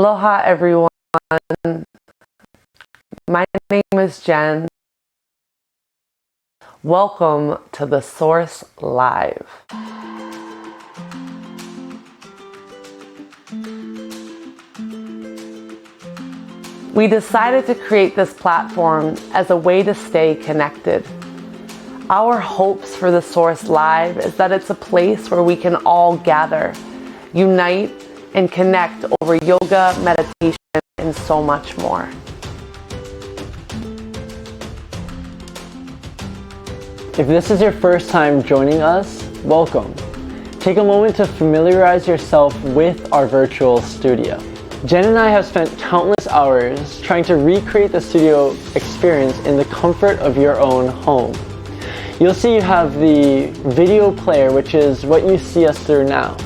Aloha everyone, my name is Jen. Welcome to The Source Live. We decided to create this platform as a way to stay connected. Our hopes for The Source Live is that it's a place where we can all gather, unite, and connect over yoga, meditation, and so much more. If this is your first time joining us, welcome. Take a moment to familiarize yourself with our virtual studio. Jen and I have spent countless hours trying to recreate the studio experience in the comfort of your own home. You'll see you have the video player, which is what you see us through now.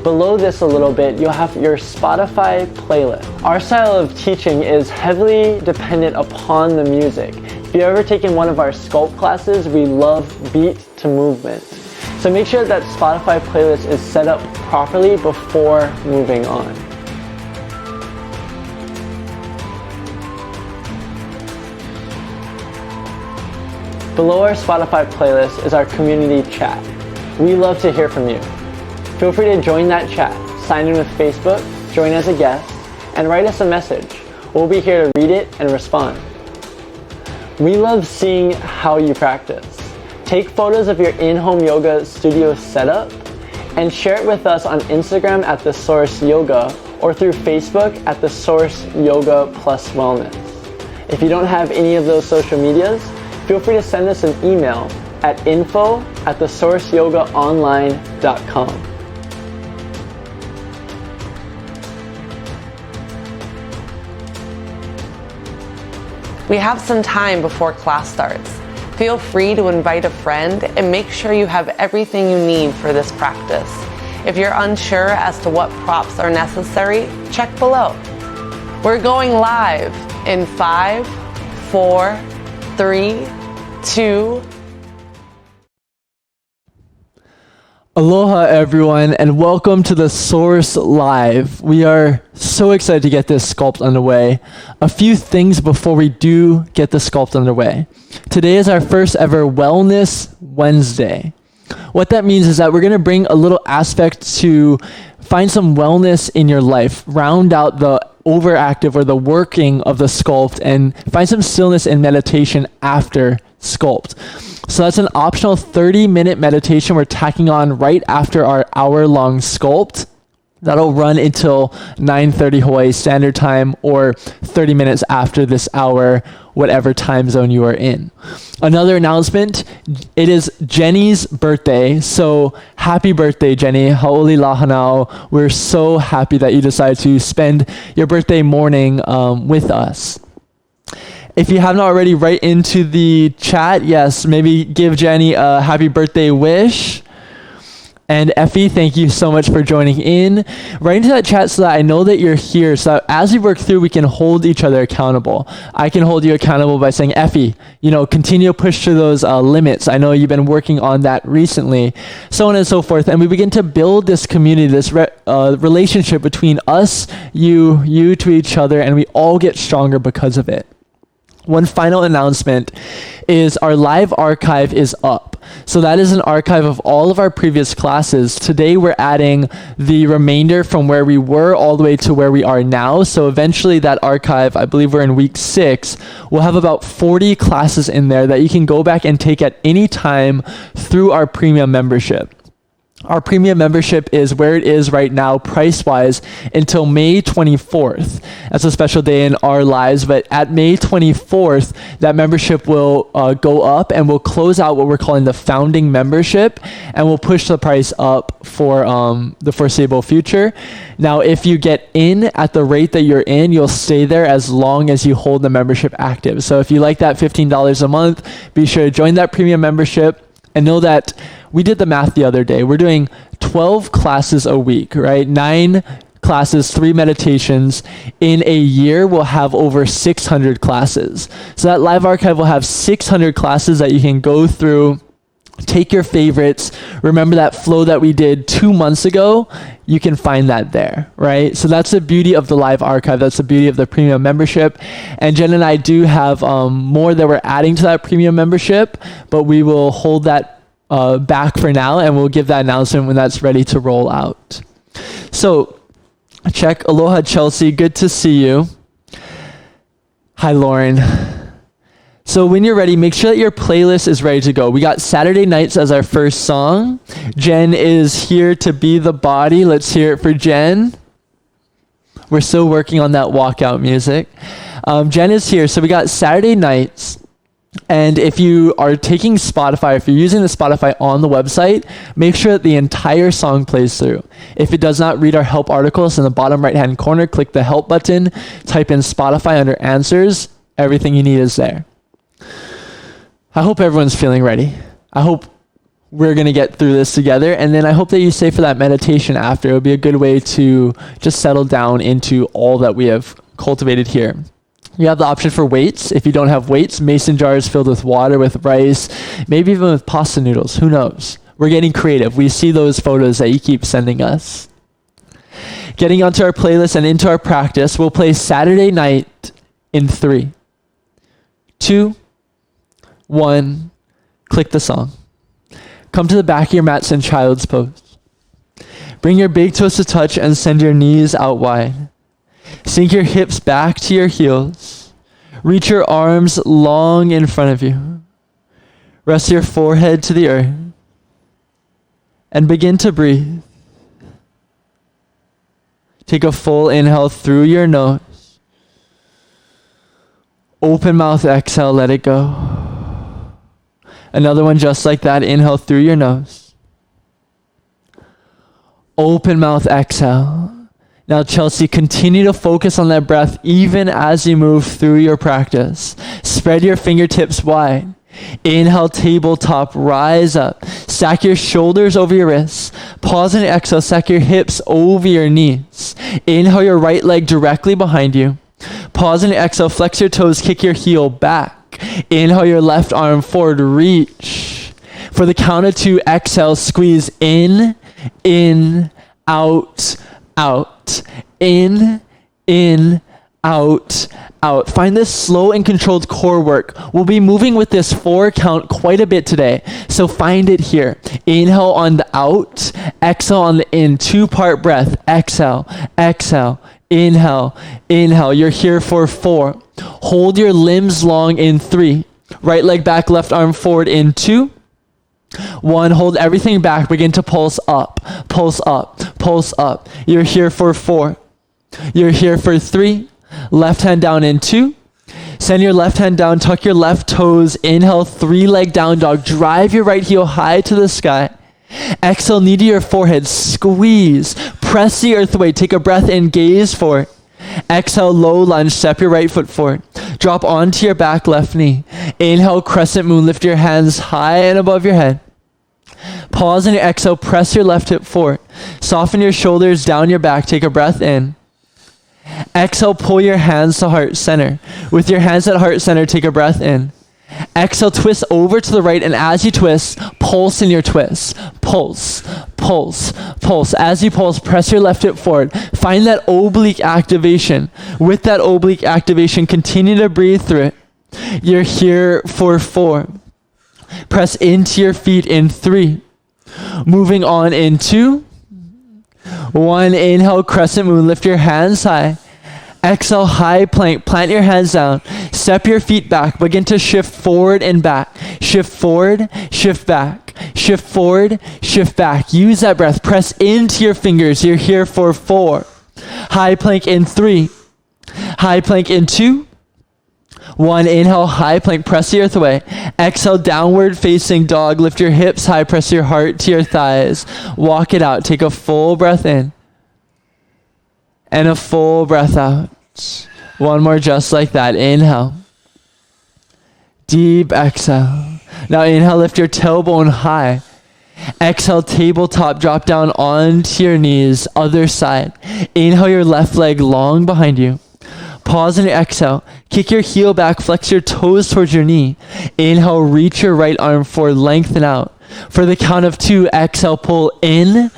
Below this a little bit, you'll have your Spotify playlist. Our style of teaching is heavily dependent upon the music. If you've ever taken one of our sculpt classes, we love beat to movement. So make sure that Spotify playlist is set up properly before moving on. Below our Spotify playlist is our community chat. We love to hear from you. Feel free to join that chat, sign in with Facebook, join as a guest, and write us a message. We'll be here to read it and respond. We love seeing how you practice. Take photos of your in-home yoga studio setup and share it with us on Instagram at The Source Yoga or through Facebook at The Source Yoga Plus Wellness. If you don't have any of those social medias, feel free to send us an email at info@thesourceyogaonline.com. We have some time before class starts. Feel free to invite a friend and make sure you have everything you need for this practice. If you're unsure as to what props are necessary, check below. We're going live in 5, 4, 3, 2. Aloha everyone, and welcome to The Source Live. We are so excited to get this sculpt underway. A few things before we do get the sculpt underway. Today is our first ever Wellness Wednesday. What that means is that we're going to bring a little aspect to find some wellness in your life, round out the overactive or the working of the sculpt, and find some stillness and meditation after sculpt. So that's an optional 30-minute meditation we're tacking on right after our hour-long sculpt. That'll run until 9:30 Hawaii Standard Time or 30 minutes after this hour, whatever time zone you are in. Another announcement, it is Jenny's birthday. So happy birthday, Jenny. Hau'oli lahanau. We're so happy that you decided to spend your birthday morning with us. If you haven't already, write into the chat. Yes, maybe give Jenny a happy birthday wish. And Effie, thank you so much for joining in. Write into that chat so that I know that you're here, so that as we work through, we can hold each other accountable. I can hold you accountable by saying, Effie, continue to push through those limits. I know you've been working on that recently, so on and so forth. And we begin to build this community, this relationship between us, you to each other, and we all get stronger because of it. One final announcement is our live archive is up. So that is an archive of all of our previous classes. Today we're adding the remainder from where we were all the way to where we are now. So eventually that archive, I believe we're in week 6, will have about 40 classes in there that you can go back and take at any time through our premium membership. Our premium membership is where it is right now, price-wise, until May 24th. That's a special day in our lives, but at May 24th, that membership will go up, and we'll close out what we're calling the founding membership, and we'll push the price up for the foreseeable future. Now, if you get in at the rate that you're in, you'll stay there as long as you hold the membership active. So if you like that $15 a month, be sure to join that premium membership. And know that we did the math the other day. We're doing 12 classes a week, right? 9 classes, 3 meditations. In a year, we'll have over 600 classes. So that live archive will have 600 classes that you can go through Take your favorites. Remember that flow that we did 2 months ago? You can find that there, right? So that's the beauty of the live archive. That's the beauty of the premium membership. And Jen and I do have more that we're adding to that premium membership, but we will hold that back for now, and we'll give that announcement when that's ready to roll out. So check. Aloha, Chelsea. Good to see you. Hi, Lauren. So when you're ready, make sure that your playlist is ready to go. We got Saturday Nights as our first song. Jen is here to be the body. Let's hear it for Jen. We're still working on that walkout music. Jen is here. So we got Saturday Nights. And if you are taking Spotify, if you're using the Spotify on the website, make sure that the entire song plays through. If it does not read our help articles in the bottom right-hand corner, click the help button, type in Spotify under answers. Everything you need is there. I hope everyone's feeling ready. I hope we're going to get through this together. And then I hope that you stay for that meditation after. It'll be a good way to just settle down into all that we have cultivated here. You have the option for weights. If you don't have weights, mason jars filled with water, with rice, maybe even with pasta noodles. Who knows? We're getting creative. We see those photos that you keep sending us. Getting onto our playlist and into our practice, we'll play Saturday Night in 3, 2, 1, click the song. Come to the back of your mats in child's pose. Bring your big toes to touch and send your knees out wide. Sink your hips back to your heels. Reach your arms long in front of you. Rest your forehead to the earth. And begin to breathe. Take a full inhale through your nose. Open mouth, exhale, let it go. Another one just like that. Inhale through your nose. Open mouth, exhale. Now, Chelsea, continue to focus on that breath even as you move through your practice. Spread your fingertips wide. Inhale, tabletop, rise up. Stack your shoulders over your wrists. Pause and exhale, stack your hips over your knees. Inhale your right leg directly behind you. Pause and exhale, flex your toes, kick your heel back. Inhale your left arm forward, reach. For the count of 2, exhale, squeeze in, out, out. In, out, out. Find this slow and controlled core work. We'll be moving with this 4 count quite a bit today. So find it here. Inhale on the out, exhale on the in. 2-part breath. Exhale, exhale, inhale, inhale. You're here for 4. Hold your limbs long in 3. Right leg back, left arm forward in 2. 1, hold everything back. Begin to pulse up, pulse up, pulse up. You're here for 4. You're here for 3. Left hand down in 2. Send your left hand down, tuck your left toes. Inhale, 3-leg down dog. Drive your right heel high to the sky. Exhale, knee to your forehead. Squeeze. Press the earth away. Take a breath in, gaze forward. Exhale, low lunge, step your right foot forward. Drop onto your back left knee. Inhale, crescent moon, lift your hands high and above your head. Pause and exhale, press your left hip forward. Soften your shoulders down your back, take a breath in. Exhale, pull your hands to heart center. With your hands at heart center, take a breath in. Exhale, twist over to the right, and as you twist, pulse in your twist. Pulse, pulse, pulse. As you pulse, press your left hip forward. Find that oblique activation. With that oblique activation, continue to breathe through it. You're here for 4. Press into your feet in 3. Moving on in 2. 1, inhale, crescent moon, lift your hands high. Exhale, high plank, plant your hands down. Step your feet back, begin to shift forward and back. Shift forward, shift back. Shift forward, shift back. Use that breath, press into your fingers. You're here for 4. High plank in 3. High plank in 2. 1, inhale, high plank, press the earth away. Exhale, downward facing dog. Lift your hips high, press your heart to your thighs. Walk it out. Take a full breath in. And a full breath out. 1 more just like that. Inhale. Deep exhale. Now inhale, lift your tailbone high. Exhale, tabletop, drop down onto your knees. Other side. Inhale your left leg long behind you. Pause on your exhale. Kick your heel back, flex your toes towards your knee. Inhale, reach your right arm forward, lengthen out. For the count of 2, exhale, pull in,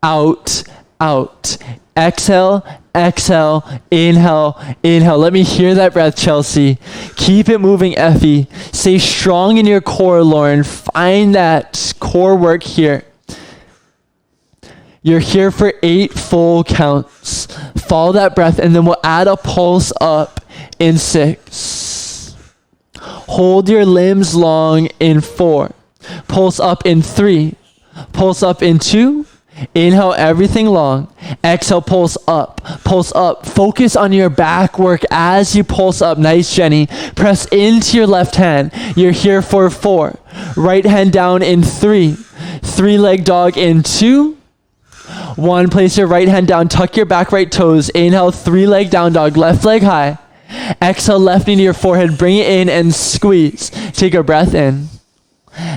out, out. Exhale, exhale, inhale, inhale. Let me hear that breath, Chelsea. Keep it moving, Effie. Stay strong in your core, Lauren. Find that core work here. You're here for 8 full counts. Follow that breath, and then we'll add a pulse up in 6. Hold your limbs long in 4. Pulse up in 3. Pulse up in 2. Inhale everything long. Exhale, pulse up. Pulse up. Focus on your back work as you pulse up. Nice, Jenny. Press into your left hand. You're here for 4. Right hand down in 3. 3-leg dog in 2. 1, place your right hand down, tuck your back right toes. Inhale, 3-leg down dog, left leg high. Exhale, left knee to your forehead, bring it in and squeeze. Take a breath in.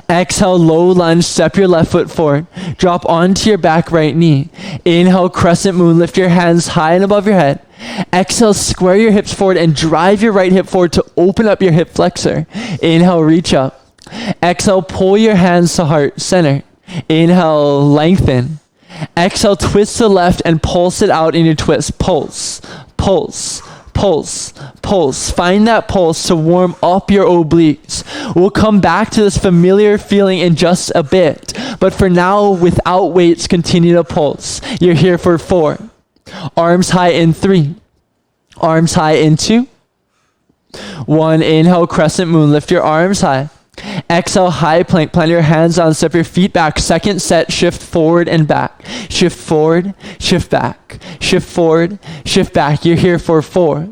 Exhale, low lunge, step your left foot forward. Drop onto your back right knee. Inhale, crescent moon, lift your hands high and above your head. Exhale, square your hips forward and drive your right hip forward to open up your hip flexor. Inhale, reach up. Exhale, pull your hands to heart center. Inhale, lengthen. Exhale, twist to the left and pulse it out in your twist. Pulse, pulse, pulse, pulse. Find that pulse to warm up your obliques. We'll come back to this familiar feeling in just a bit. But for now, without weights, continue to pulse. You're here for 4. Arms high in 3. Arms high in 2. 1, inhale, crescent moon. Lift your arms high. Exhale, high plank. Plant your hands down, step your feet back. Second set, shift forward and back. Shift forward, shift back. Shift forward, shift back. You're here for 4.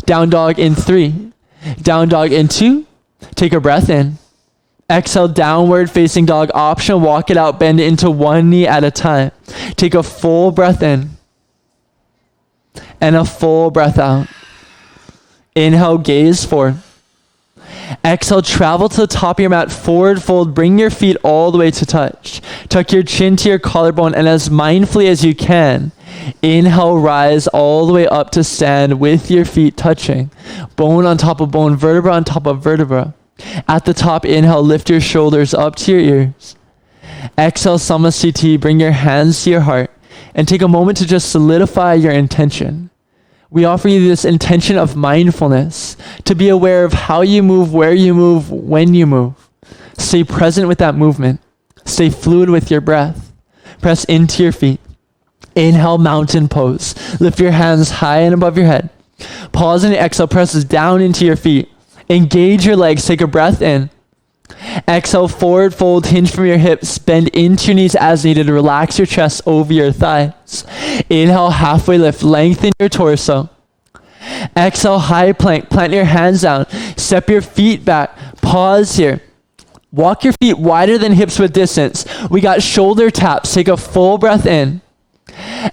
Down dog in 3. Down dog in 2. Take a breath in. Exhale, downward facing dog option. Walk it out, bend it into 1 knee at a time. Take a full breath in. And a full breath out. Inhale, gaze forward. Exhale, travel to the top of your mat, forward fold, bring your feet all the way to touch. Tuck your chin to your collarbone, and as mindfully as you can, inhale, rise all the way up to stand with your feet touching. Bone on top of bone, vertebra on top of vertebra. At the top, inhale, lift your shoulders up to your ears. Exhale, Samasthiti, bring your hands to your heart, and take a moment to just solidify your intention. We offer you this intention of mindfulness, to be aware of how you move, where you move, when you move. Stay present with that movement. Stay fluid with your breath. Press into your feet. Inhale, mountain pose. Lift your hands high and above your head. Pause and exhale, presses down into your feet. Engage your legs, take a breath in. Exhale, forward fold, hinge from your hips, bend into your knees as needed. Relax your chest over your thighs. Inhale, halfway lift, lengthen your torso. Exhale, high plank, plant your hands down, step your feet back, pause here. Walk your feet wider than hips with distance. We got shoulder taps, take a full breath in.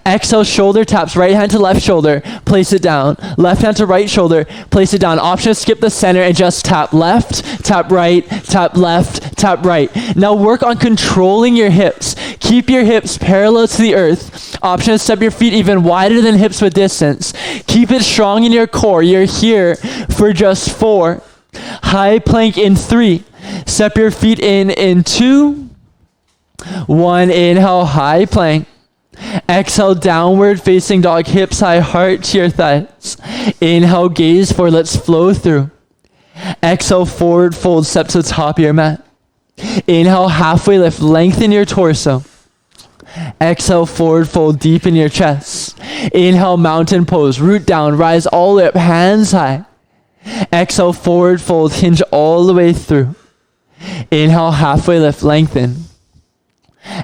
Exhale, shoulder taps, right hand to left shoulder, place it down. Left hand to right shoulder, place it down. Option to skip the center and just tap left, tap right, tap left, tap right. Now work on controlling your hips. Keep your hips parallel to the earth. Option to step your feet even wider than hips with distance. Keep it strong in your core. You're here for just 4. High plank in 3. Step your feet in 2. 1, inhale, high plank. Exhale, downward facing dog, hips high, heart to your thighs. Inhale, gaze forward, let's flow through. Exhale, forward fold, step to the top of your mat. Inhale, halfway lift, lengthen your torso. Exhale, forward fold, deepen your chest. Inhale, mountain pose, root down, rise all the way up, hands high. Exhale, forward fold, hinge all the way through. Inhale, halfway lift, lengthen.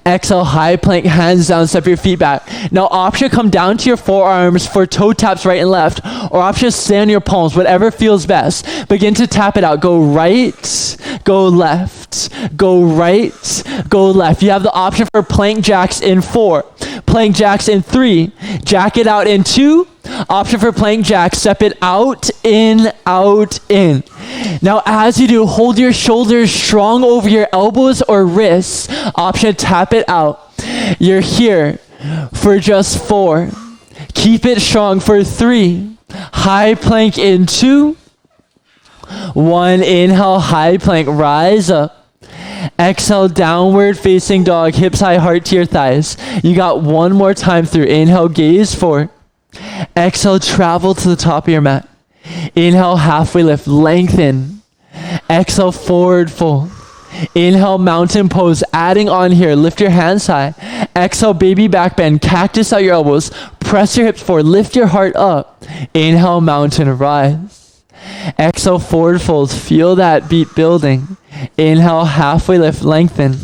Exhale, high plank, hands down, step your feet back. Now option come down to your forearms for toe taps right and left, or option stay on your palms, whatever feels best. Begin to tap it out. Go right, go left, go right, go left. You have the option for plank jacks in 4, plank jacks in 3, jack it out in 2, option for plank jacks, step it out, in, out, in. Now as you do, hold your shoulders strong over your elbows or wrists. Option, tap it out. You're here for just 4. Keep it strong for 3. High plank in 2. 1, inhale, high plank, rise up. Exhale, downward facing dog, hips high, heart to your thighs. You got one more time through. Inhale, gaze forward. Exhale, travel to the top of your mat. Inhale, halfway lift, lengthen. Exhale, forward fold. Inhale, mountain pose, adding on here, lift your hands high. Exhale, baby back bend, cactus out your elbows, press your hips forward, lift your heart up. Inhale, mountain rise. Exhale, forward fold, feel that beat building. Inhale, halfway lift, lengthen.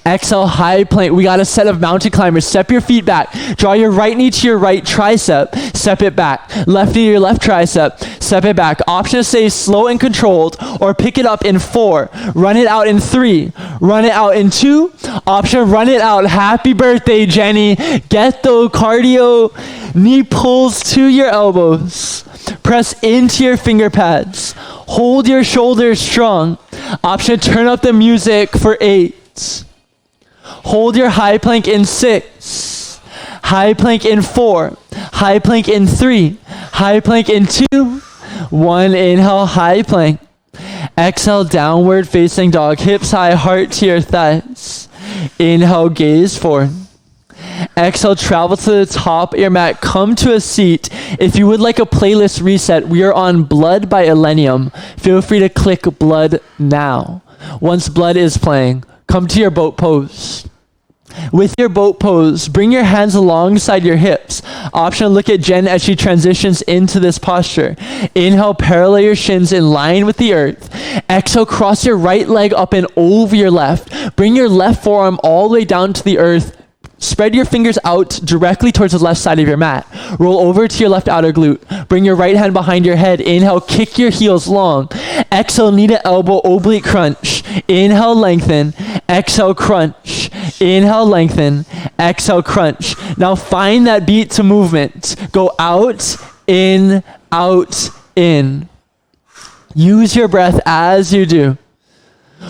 Exhale, high plank. We got a set of mountain climbers. Step your feet back. Draw your right knee to your right tricep. Step it back. Left knee to your left tricep. Step it back. Option to stay slow and controlled or pick it up in 4. Run it out in 3. Run it out in 2. Option, run it out. Happy birthday, Jenny. Get the cardio. Knee pulls to your elbows. Press into your finger pads. Hold your shoulders strong. Option, turn up the music for 8. Hold your high plank in 6. High plank in 4. High plank in 3. High plank in 2. 1, inhale, high plank. Exhale, downward facing dog, hips high, heart to your thighs. Inhale, gaze forward. Exhale, travel to the top of your mat. Come to a seat. If you would like a playlist reset, we are on Blood by Illenium. Feel free to click Blood now. Once Blood is playing, come to your boat pose. With your boat pose, bring your hands alongside your hips. Option, look at Jen as she transitions into this posture. Inhale, parallel your shins in line with the earth. Exhale, cross your right leg up and over your left. Bring your left forearm all the way down to the earth. Spread your fingers out directly towards the left side of your mat. Roll over to your left outer glute. Bring your right hand behind your head. Inhale, kick your heels long. Exhale, knee to elbow, oblique crunch. Inhale, lengthen. Exhale, crunch. Inhale, lengthen. Exhale, crunch. Now find that beat to movement. Go out, in, out, in. Use your breath as you do.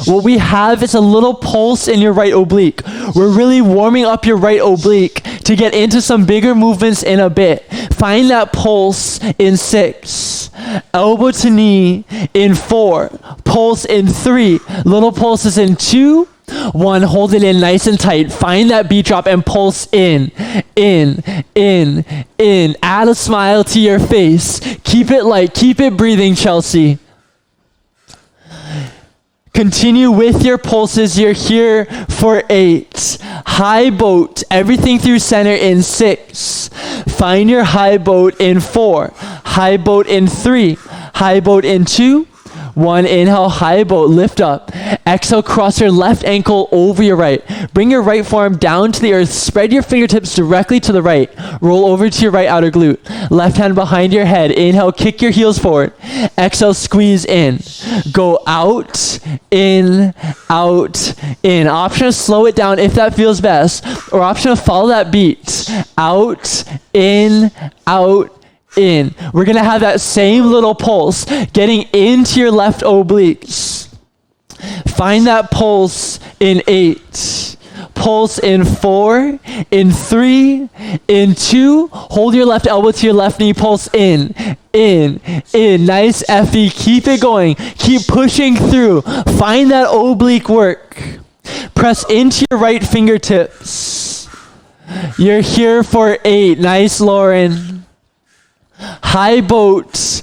What we have is a little pulse in your right oblique. We're really warming up your right oblique to get into some bigger movements in a bit. Find that pulse in 6. Elbow to knee in 4. Pulse in 3. Little pulses in 2. 1, hold it in nice and tight. Find that beat drop and pulse in. Add a smile to your face. Keep it light. Keep it breathing, Chelsea. Continue with your pulses. You're here for 8. High boat, everything through center in 6. Find your high boat in 4. High boat in 3. High boat in 2. 1, inhale, high boat, lift up. Exhale, cross your left ankle over your right. Bring your right forearm down to the earth. Spread your fingertips directly to the right. Roll over to your right outer glute. Left hand behind your head. Inhale, kick your heels forward. Exhale, squeeze in. Go out, in, out, in. Option to slow it down if that feels best, or option to follow that beat. Out, in, out, in. We're going to have that same little pulse getting into your left obliques. Find that pulse in 8. Pulse in 4, in 3, in 2. Hold your left elbow to your left knee. Pulse in. Nice, Effie. Keep it going. Keep pushing through. Find that oblique work. Press into your right fingertips. You're here for 8. Nice, Lauren. High boat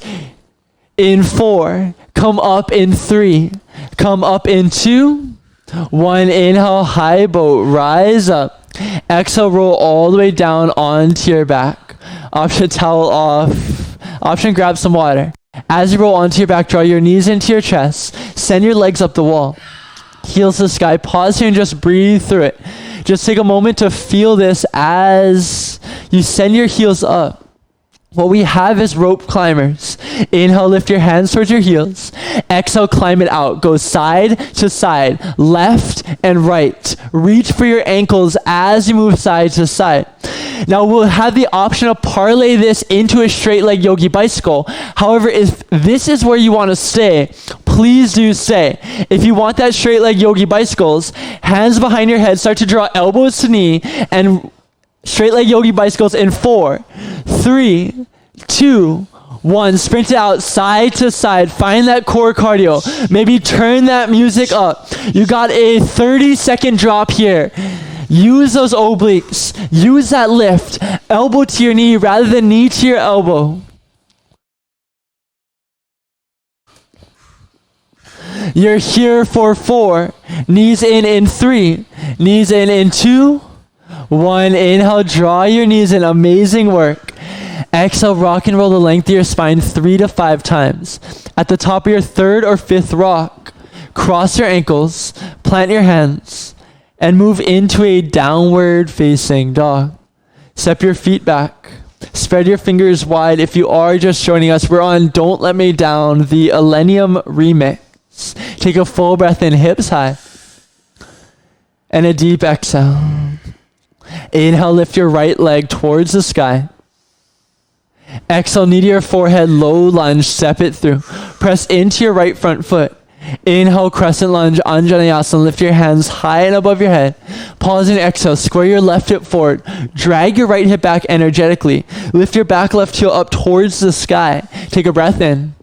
in 4. Come up in 3. Come up in 2. 1, inhale, high boat, rise up. Exhale, roll all the way down onto your back. Option, towel off. Option, grab some water. As you roll onto your back, draw your knees into your chest. Send your legs up the wall. Heels to the sky. Pause here and just breathe through it. Just take a moment to feel this as you send your heels up. What we have is rope climbers. Inhale, lift your hands towards your heels. Exhale, climb it out. Go side to side, left and right. Reach for your ankles as you move side to side. Now we'll have the option to parlay this into a straight leg yogi bicycle. However, if this is where you want to stay, please do stay. If you want that straight leg yogi bicycles, hands behind your head, start to draw elbows to knee and straight leg yogi bicycles in 4, 3, 2, 1, sprint it out side to side. Find that core cardio. Maybe turn that music up. You got a 30-second drop here. Use those obliques. Use that lift. Elbow to your knee rather than knee to your elbow. You're here for 4. Knees in 3. Knees in 2. 1. Inhale, draw your knees in. Amazing work. Exhale, rock and roll the length of your spine 3 to 5 times. At the top of your 3rd or 5th rock, cross your ankles, plant your hands, and move into a downward facing dog. Step your feet back. Spread your fingers wide. If you are just joining us, we're on Don't Let Me Down, the Illenium remix. Take a full breath in, hips high. And a deep exhale. Inhale, lift your right leg towards the sky. Exhale, knee to your forehead, low lunge, step it through. Press into your right front foot. Inhale, crescent lunge, Anjaneyasana. Lift your hands high and above your head. Pause and exhale. Square your left hip forward. Drag your right hip back energetically. Lift your back left heel up towards the sky. Take a breath in.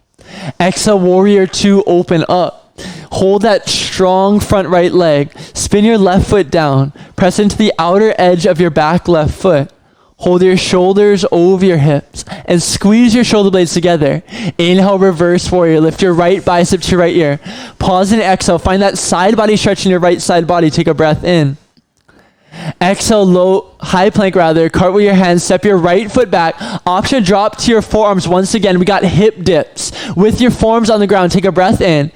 Exhale, warrior 2, open up. Hold that strong front right leg. Spin your left foot down. Press into the outer edge of your back left foot. Hold your shoulders over your hips and squeeze your shoulder blades together. Inhale, reverse warrior. Lift your right bicep to your right ear. Pause and exhale. Find that side body stretch in your right side body. Take a breath in. Exhale, high plank rather. Cartwheel your hands. Step your right foot back. Option drop to your forearms. Once again, we got hip dips. With your forearms on the ground, take a breath in.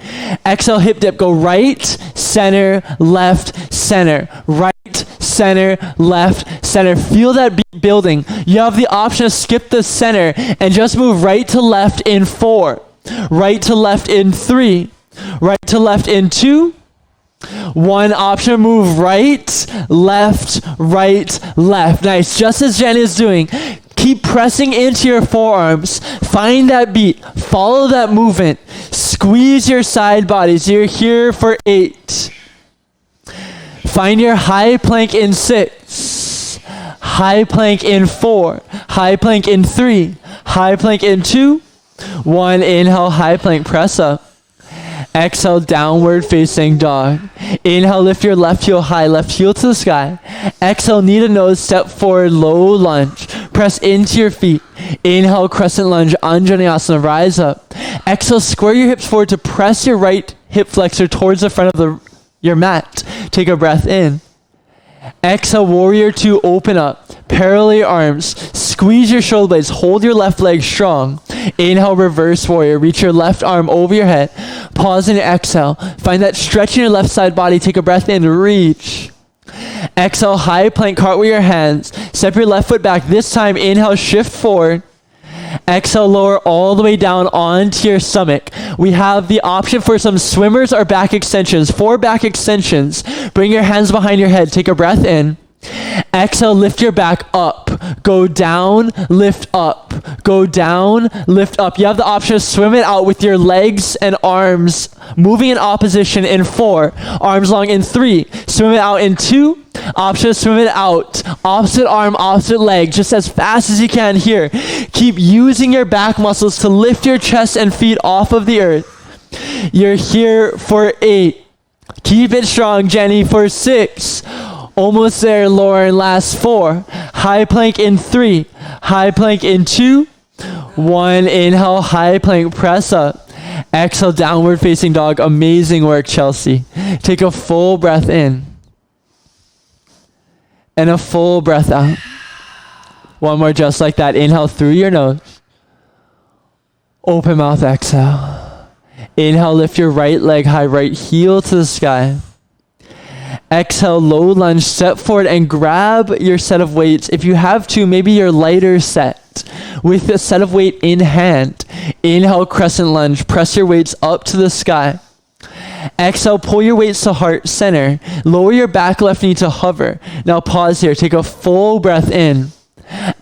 Exhale, hip dip. Go right, center, left, center. Right, center, left, center. Feel that beat building. You have the option to skip the center and just move right to left in 4. Right to left in 3. Right to left in 2. 1 option, move right, left, right, left. Nice. Just as Jen is doing. Keep pressing into your forearms. Find that beat. Follow that movement. Squeeze your side bodies. You're here for 8. Find your high plank in 6. High plank in 4. High plank in 3. High plank in 2. 1. Inhale, high plank, press up. Exhale, downward facing dog. Inhale, lift your left heel high, left heel to the sky. Exhale, knee to nose, step forward, low lunge. Press into your feet. Inhale, crescent lunge, Anjaneyasana, rise up. Exhale, square your hips forward to press your right hip flexor towards the front of your mat. Take a breath in. Exhale, warrior 2, open up. Parallel your arms. Squeeze your shoulder blades. Hold your left leg strong. Inhale, reverse warrior. Reach your left arm over your head. Pause and exhale. Find that stretch in your left side body. Take a breath in. Reach. Exhale, high plank, cartwheel your hands. Step your left foot back. This time, inhale, shift forward. Exhale, lower all the way down onto your stomach. We have the option for some swimmers or back extensions. 4 back extensions. Bring your hands behind your head. Take a breath in. Exhale, lift your back up. Go down, lift up. Go down, lift up. You have the option to swim it out with your legs and arms moving in opposition in 4. Arms long in 3. Swim it out in 2. Option to swim it out. Opposite arm, opposite leg, just as fast as you can here. Keep using your back muscles to lift your chest and feet off of the earth. You're here for 8. Keep it strong, Jenny, for 6. Almost there, Lauren. Last 4. High plank in 3. High plank in 2. 1. Inhale, high plank, press up. Exhale, downward facing dog. Amazing work, Chelsea. Take a full breath in. And a full breath out. One more just like that. Inhale through your nose. Open mouth, exhale. Inhale, lift your right leg high, right heel to the sky. Exhale, low lunge, step forward and grab your set of weights. If you have to, maybe your lighter set with a set of weight in hand. Inhale, crescent lunge, press your weights up to the sky. Exhale, pull your weights to heart center. Lower your back left knee to hover. Now pause here, take a full breath in.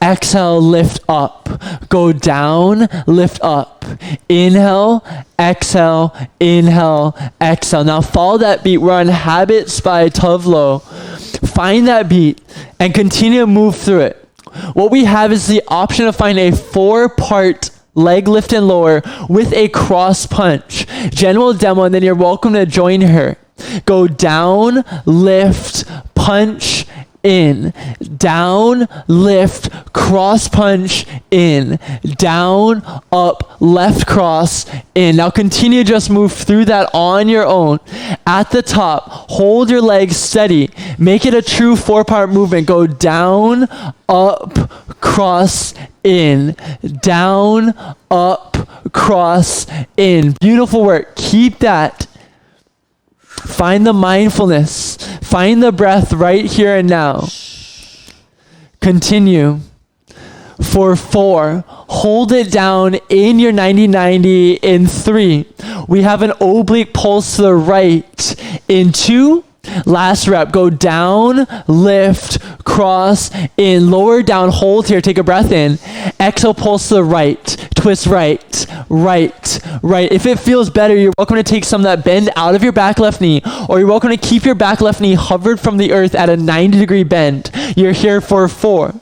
Exhale, lift up. Go down, lift up. Inhale, exhale, inhale, exhale. Now follow that beat. We're on Habits by Tove Lo. Find that beat and continue to move through it. What we have is the option to find a 4-part leg lift and lower with a cross punch. Jen will demo, and then you're welcome to join her. Go down, lift, punch, in, down, lift, cross punch, in, down, up, left cross, in. Now continue, just move through that on your own. At the top, hold your legs steady. Make it a true 4-part movement. Go down, up, cross, in, down, up, cross, in. Beautiful work. Keep that. Find the mindfulness. Find the breath right here and now. Continue. For 4, hold it down in your 90-90 in 3. We have an oblique pulse to the right in 2. Last rep, go down, lift, cross, in, lower, down, hold here, take a breath in. Exhale, pulse to the right, twist right, right, right. If it feels better, you're welcome to take some of that bend out of your back left knee, or you're welcome to keep your back left knee hovered from the earth at a 90-degree bend. You're here for 4.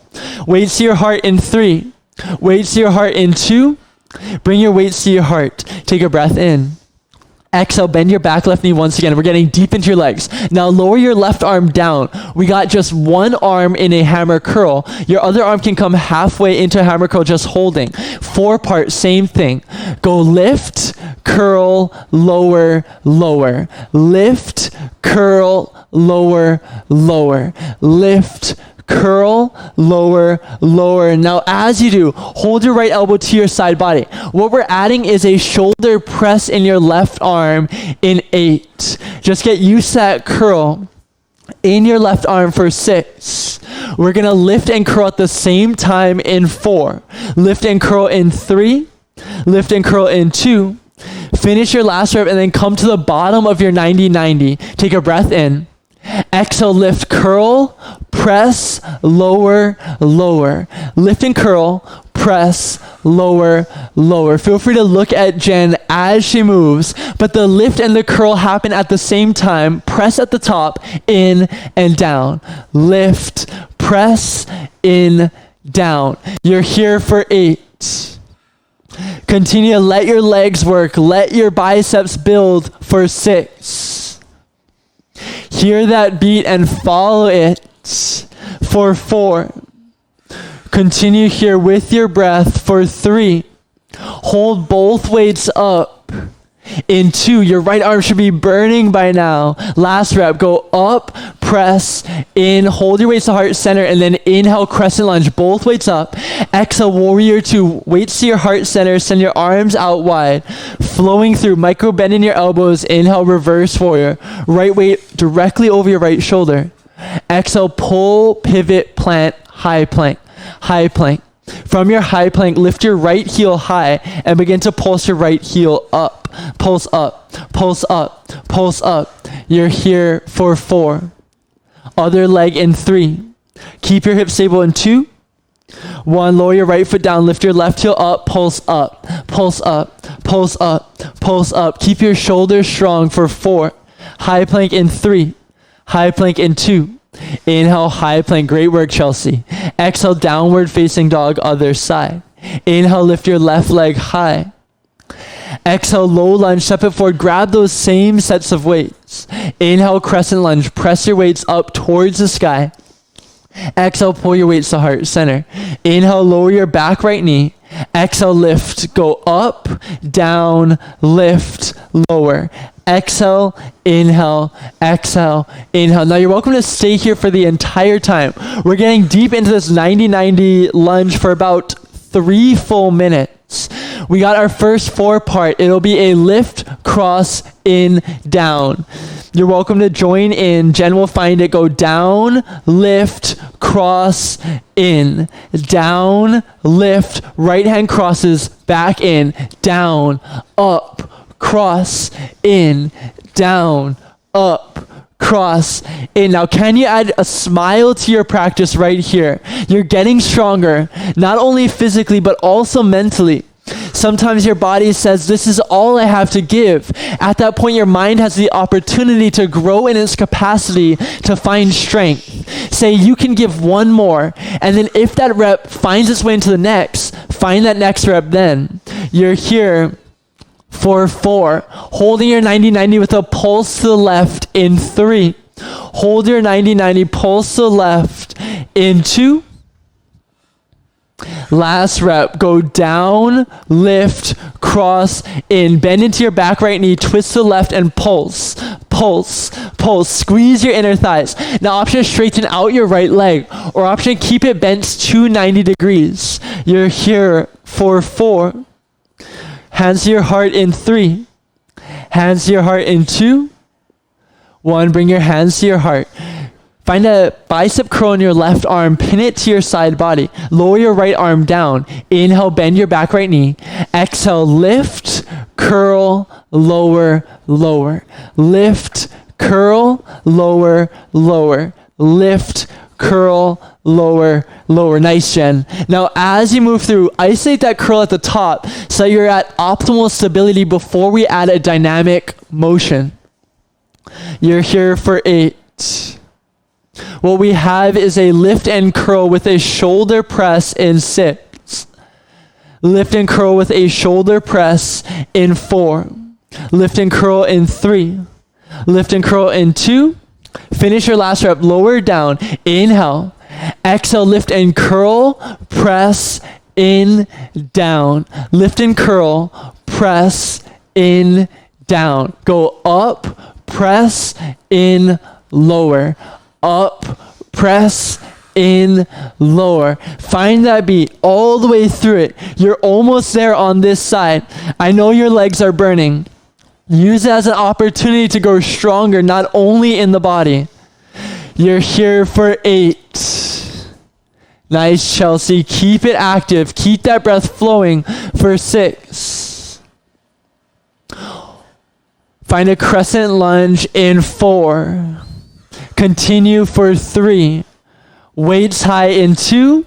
Weights to your heart in 3. Weights to your heart in 2. Bring your weights to your heart. Take a breath in. Exhale, bend your back left knee once again. We're getting deep into your legs. Now lower your left arm down. We got just one arm in a hammer curl. Your other arm can come halfway into a hammer curl, just holding. 4-part, same thing. Go lift, curl, lower, lower. Lift, curl, lower, lower. Lift, curl, lower, lower. Now as you do, hold your right elbow to your side body. What we're adding is a shoulder press in your left arm in 8. Just get used to that curl in your left arm for 6. We're gonna lift and curl at the same time in 4. Lift and curl in 3. Lift and curl in 2. Finish your last rep and then come to the bottom of your 90-90. Take a breath in. Exhale, lift, curl, press, lower, lower. Lift and curl, press, lower, lower. Feel free to look at Jen as she moves, but the lift and the curl happen at the same time. Press at the top, in and down. Lift, press, in, down. You're here for 8. Continue, let your legs work. Let your biceps build for 6. Hear that beat and follow it for 4. Continue here with your breath for 3. Hold both weights up. In 2, your right arm should be burning by now. Last rep, go up, press, in, hold your weights to heart center, and then inhale, crescent lunge, both weights up. Exhale, warrior 2, weights to your heart center, send your arms out wide, flowing through, micro bend in your elbows, inhale, reverse warrior. Right weight directly over your right shoulder. Exhale, pull, pivot, plant, high plank, high plank. From your high plank, lift your right heel high and begin to pulse your right heel up. Pulse up, pulse up, pulse up. You're here for 4. Other leg in 3. Keep your hips stable in 2. 1, lower your right foot down, lift your left heel up, pulse up, pulse up, pulse up, pulse up. Keep your shoulders strong for 4. High plank in 3. High plank in 2. Inhale, high plank. Great work, Chelsea. Exhale, downward facing dog, other side. Inhale, lift your left leg high. Exhale, low lunge, step it forward. Grab those same sets of weights. Inhale, crescent lunge. Press your weights up towards the sky. Exhale, pull your weights to heart center. Inhale, lower your back right knee. Exhale, lift. Go up, down, lift, lower. Exhale, inhale, exhale, inhale. Now you're welcome to stay here for the entire time. We're getting deep into this 90-90 lunge for about 3 full minutes. We got our first 4-part. It'll be a lift, cross, in, down. You're welcome to join in. Jen will find it. Go down, lift, cross, in, down, lift, right hand crosses, back in, down, up, cross, in, down, up, cross, in. Now, can you add a smile to your practice right here? You're getting stronger, not only physically, but also mentally. Sometimes your body says, this is all I have to give. At that point, your mind has the opportunity to grow in its capacity to find strength. Say, you can give one more, and then if that rep finds its way into the next, Find that next rep then. You're here for 4. Holding your 90-90 with a pulse to the left in 3. Hold your 90-90, pulse to the left in 2. Last rep, go down, lift, cross, in. Bend into your back right knee, twist to the left and pulse, pulse, pulse. Squeeze your inner thighs. Now option straighten out your right leg, or option keep it bent to 90 degrees. You're here for 4. Hands to your heart in 3. Hands to your heart in 2. 1, bring your hands to your heart. Find a bicep curl in your left arm, pin it to your side body. Lower your right arm down. Inhale, bend your back right knee. Exhale, lift, curl, lower, lower. Lift, curl, lower, lower. Lift, curl, lower, lower. Nice, Jen. Now, as you move through, isolate that curl at the top so you're at optimal stability before we add a dynamic motion. You're here for 8. What we have is a lift and curl with a shoulder press in 6. Lift and curl with a shoulder press in 4. Lift and curl in 3. Lift and curl in 2. Finish your last rep. Lower down. Inhale. Exhale, lift and curl. Press in, down. Lift and curl. Press in, down. Go up. Press in, lower. Up, press, in, lower. Find that beat all the way through it. You're almost there on this side. I know your legs are burning. Use it as an opportunity to grow stronger, not only in the body. You're here for 8. Nice, Chelsea. Keep it active. Keep that breath flowing for 6. Find a crescent lunge in 4. Continue for 3. Weights high in 2.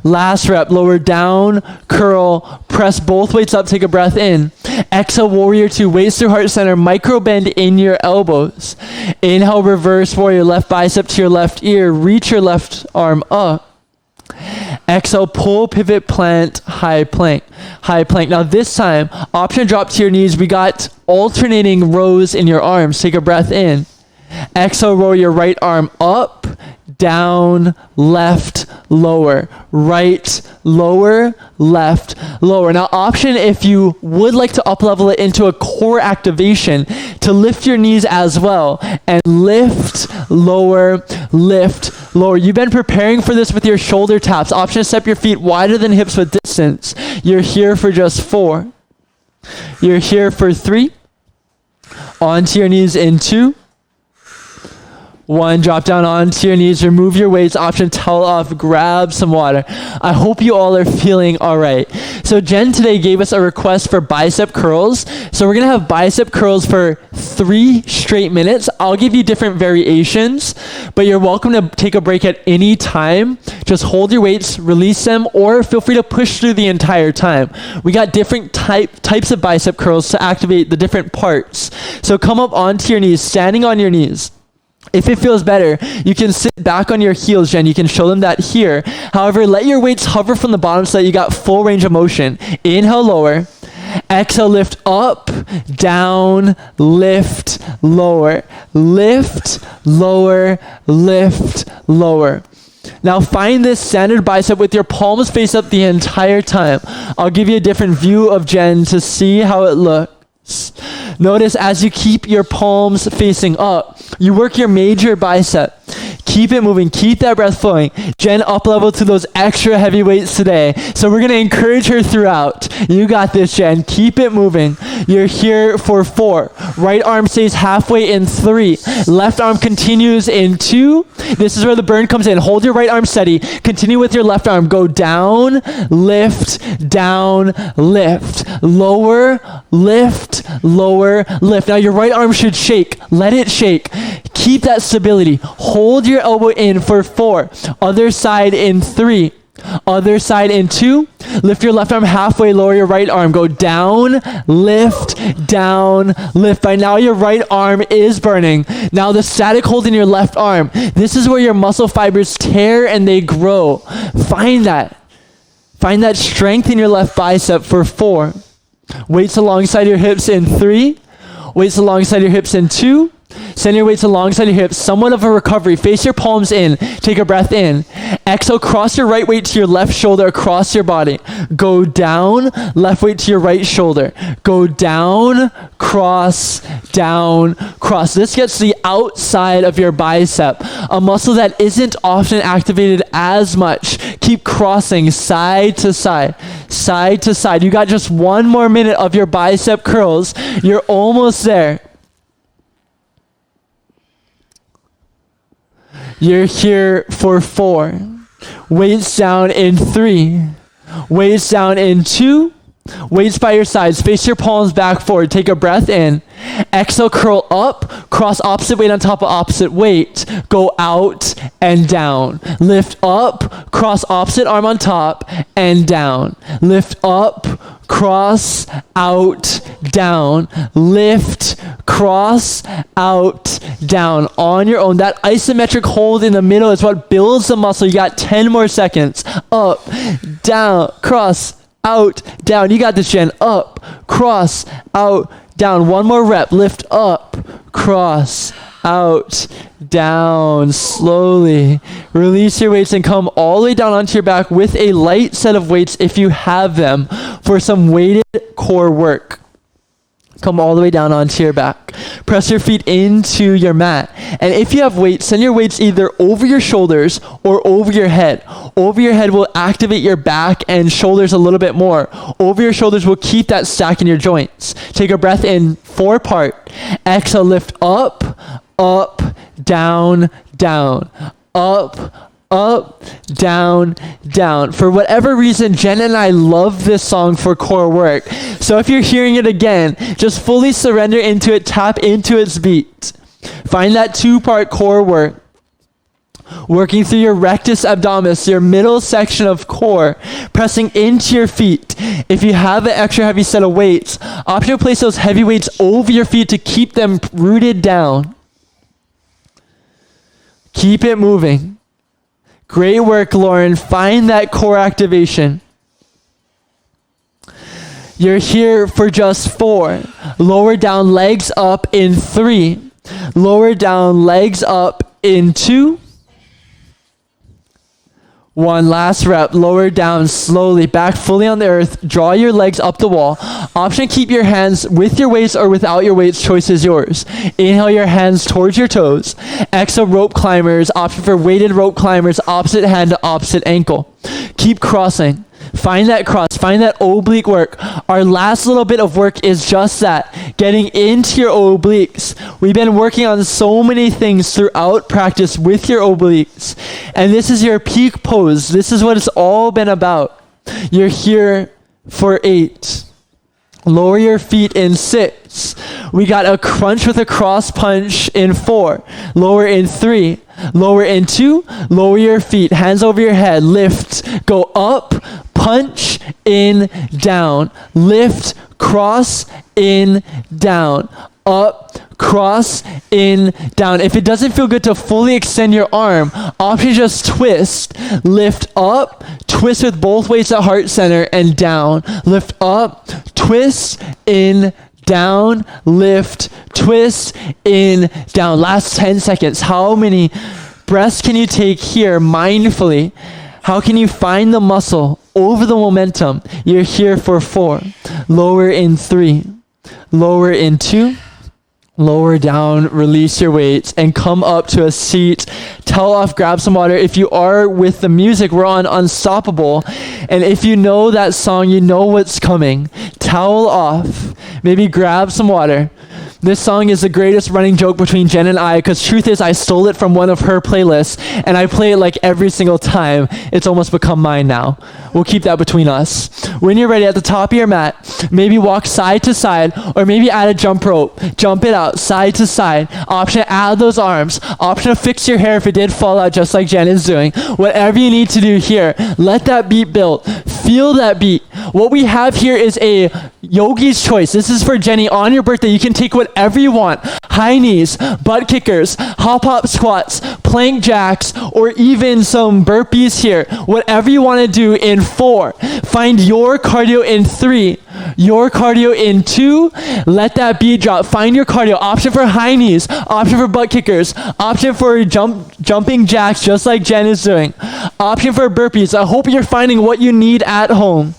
Last rep, lower down, curl, press both weights up, take a breath in. Exhale, warrior 2, weights through heart center, micro bend in your elbows. Inhale, reverse warrior, left bicep to your left ear, reach your left arm up. Exhale, pull, pivot, plant, high plank. High plank. Now this time, option drop to your knees. We got alternating rows in your arms. Take a breath in. Exhale, roll your right arm up, down, left, lower, right, lower, left, lower. Now option if you would like to up level it into a core activation to lift your knees as well and lift, lower, lift, lower. You've been preparing for this with your shoulder taps. Option to step your feet wider than hips with distance. You're here for just 4. You're here for 3. Onto your knees in 2. 1, drop down onto your knees, remove your weights, option towel off, grab some water. I hope you all are feeling all right. So Jen today gave us a request for bicep curls. So we're gonna have bicep curls for 3 straight minutes. I'll give you different variations, but you're welcome to take a break at any time. Just hold your weights, release them, or feel free to push through the entire time. We got different types of bicep curls to activate the different parts. So come up onto your knees, standing on your knees. If it feels better, you can sit back on your heels, Jen. You can show them that here. However, let your weights hover from the bottom so that you got full range of motion. Inhale, lower. Exhale, lift up, down, lift, lower. Lift, lower, lift, lower. Now find this standard bicep with your palms face up the entire time. I'll give you a different view of Jen to see how it looks. Notice as you keep your palms facing up, you work your major bicep. Keep it moving. Keep that breath flowing. Jen up level to those extra heavy weights today. So we're going to encourage her throughout. You got this, Jen. Keep it moving. You're here for 4. Right arm stays halfway in 3. Left arm continues in 2. This is where the burn comes in. Hold your right arm steady. Continue with your left arm. Go down, lift, down, lift. Lower, lift, lower, lift. Now your right arm should shake. Let it shake. Keep that stability. Hold your elbow in for 4. Other side in 3. Other side in 2. Lift your left arm halfway, lower your right arm. Go down, lift, down, lift. By now your right arm is burning. Now the static hold in your left arm. This is where your muscle fibers tear and they grow. Find that. Find that strength in your left bicep for 4. Weights alongside your hips in 3. Weights alongside your hips in 2. Send your weights alongside your hips, somewhat of a recovery. Face your palms in. Take a breath in. Exhale, cross your right weight to your left shoulder across your body. Go down, left weight to your right shoulder. Go down, cross, down, cross. This gets to the outside of your bicep, a muscle that isn't often activated as much. Keep crossing side to side, side to side. You got just 1 more minute of your bicep curls. You're almost there. You're here for 4. Weights down in 3. Weights down in 2. Weights by your sides. Face your palms back forward. Take a breath in. Exhale, curl up. Cross opposite weight on top of opposite weight. Go out and down. Lift up. Cross opposite arm on top and down. Lift up. Cross, out, down. Lift, cross, out, down. On your own. That isometric hold in the middle is what builds the muscle. You got 10 more seconds. Up, down, cross, out, down. You got this, Jen. Up, cross, out, down. 1 more rep. Lift up, cross, out, down. Slowly release your weights and come all the way down onto your back with a light set of weights if you have them for some weighted core work. Come all the way down onto your back. Press your feet into your mat. And if you have weights, send your weights either over your shoulders or over your head. Over your head will activate your back and shoulders a little bit more. Over your shoulders will keep that stack in your joints. Take a breath in, 4-part. Exhale, lift up, up, down, down. Up, down, down. For whatever reason, Jen and I love this song for core work. So if you're hearing it again, just fully surrender into it, tap into its beat. Find that 2-part core work. Working through your rectus abdominis, your middle section of core, pressing into your feet. If you have an extra heavy set of weights, option to place those heavy weights over your feet to keep them rooted down. Keep it moving. Great work, Lauren. Find that core activation. You're here for just 4. Lower down, legs up in 3. Lower down, legs up in 2. 1 last rep. Lower down slowly, back fully on the earth. Draw your legs up the wall. Option, keep your hands with your weights or without your weights. Choice is yours. Inhale your hands towards your toes. Exhale, rope climbers. Option for weighted rope climbers, opposite hand to opposite ankle. Keep crossing. Find that cross, find that oblique work. Our last little bit of work is just that, getting into your obliques. We've been working on so many things throughout practice with your obliques. And this is your peak pose. This is what it's all been about. You're here for 8. Lower your feet in 6. We got a crunch with a cross punch in 4. Lower in 3. Lower in 2. Lower your feet. Hands over your head. Lift. Go up. Punch. In. Down. Lift. Cross. In. Down. Up. Cross. In. Down. If it doesn't feel good to fully extend your arm, option just twist. Lift up. Twist with both weights at heart center and down. Lift up. Twist. In. Down, lift, twist, in, down. Last 10 seconds. How many breaths can you take here mindfully? How can you find the muscle over the momentum? You're here for 4. Lower in 3. Lower in 2. Lower down, release your weights, and come up to a seat. Towel off, grab some water. If you are with the music, we're on Unstoppable. And if you know that song, you know what's coming. Towel off. Maybe grab some water. This song is the greatest running joke between Jen and I, because truth is I stole it from one of her playlists, and I play it like every single time. It's almost become mine now. We'll keep that between us. When you're ready, at the top of your mat, maybe walk side to side, or maybe add a jump rope. Jump it out, side to side. Option to add those arms. Option to fix your hair if it did fall out, just like Jen is doing. Whatever you need to do here, let that beat build. Feel that beat. What we have here is a yogi's choice. This is for Jenny. On your birthday, you can take whatever you want. High knees, butt kickers, hop hop squats, plank jacks, or even some burpees here. Whatever you want to do in 4. Find your cardio in 3. Your cardio in 2. Let that beat drop. Find your cardio. Option for high knees. Option for butt kickers. Option for jumping jacks, just like Jen is doing. Option for burpees. I hope you're finding what you need at home.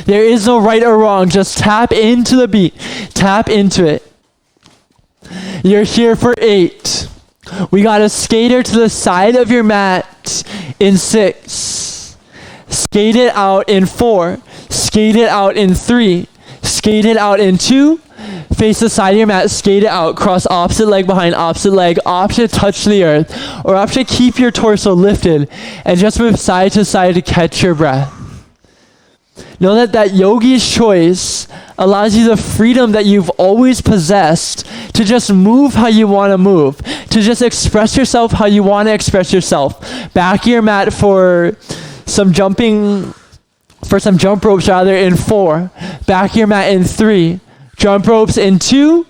There is no right or wrong. Just tap into the beat. Tap into it. You're here for 8. We got a skater to the side of your mat in 6. Skate it out in 4. Skate it out in 3. Skate it out in 2. Face the side of your mat, skate it out, cross opposite leg behind opposite leg, option touch the earth, or option keep your torso lifted and just move side to side to catch your breath. Know that yogi's choice allows you the freedom that you've always possessed to just move how you want to move, to just express yourself how you want to express yourself. Back your mat for some jump ropes rather in 4. Back your mat in 3. Jump ropes in 2.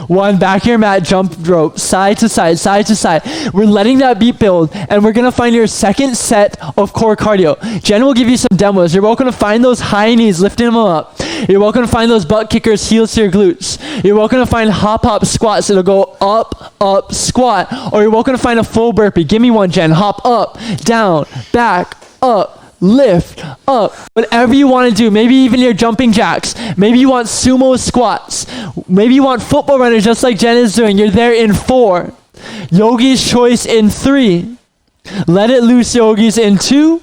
1, back your mat, jump rope, side to side, side to side. We're letting that beat build, and we're gonna find your second set of core cardio. Jen will give you some demos. You're welcome to find those high knees, lifting them up. You're welcome to find those butt kickers, heels to your glutes. You're welcome to find hop squats. It'll go up, squat. Or you're welcome to find a full burpee. Give me one, Jen. Hop up, down, back, up. Lift up, whatever you want to do. Maybe even your jumping jacks. Maybe you want sumo squats. Maybe you want football runners just like Jen is doing. You're there in 4. Yogi's choice in 3. Let it loose yogis in 2.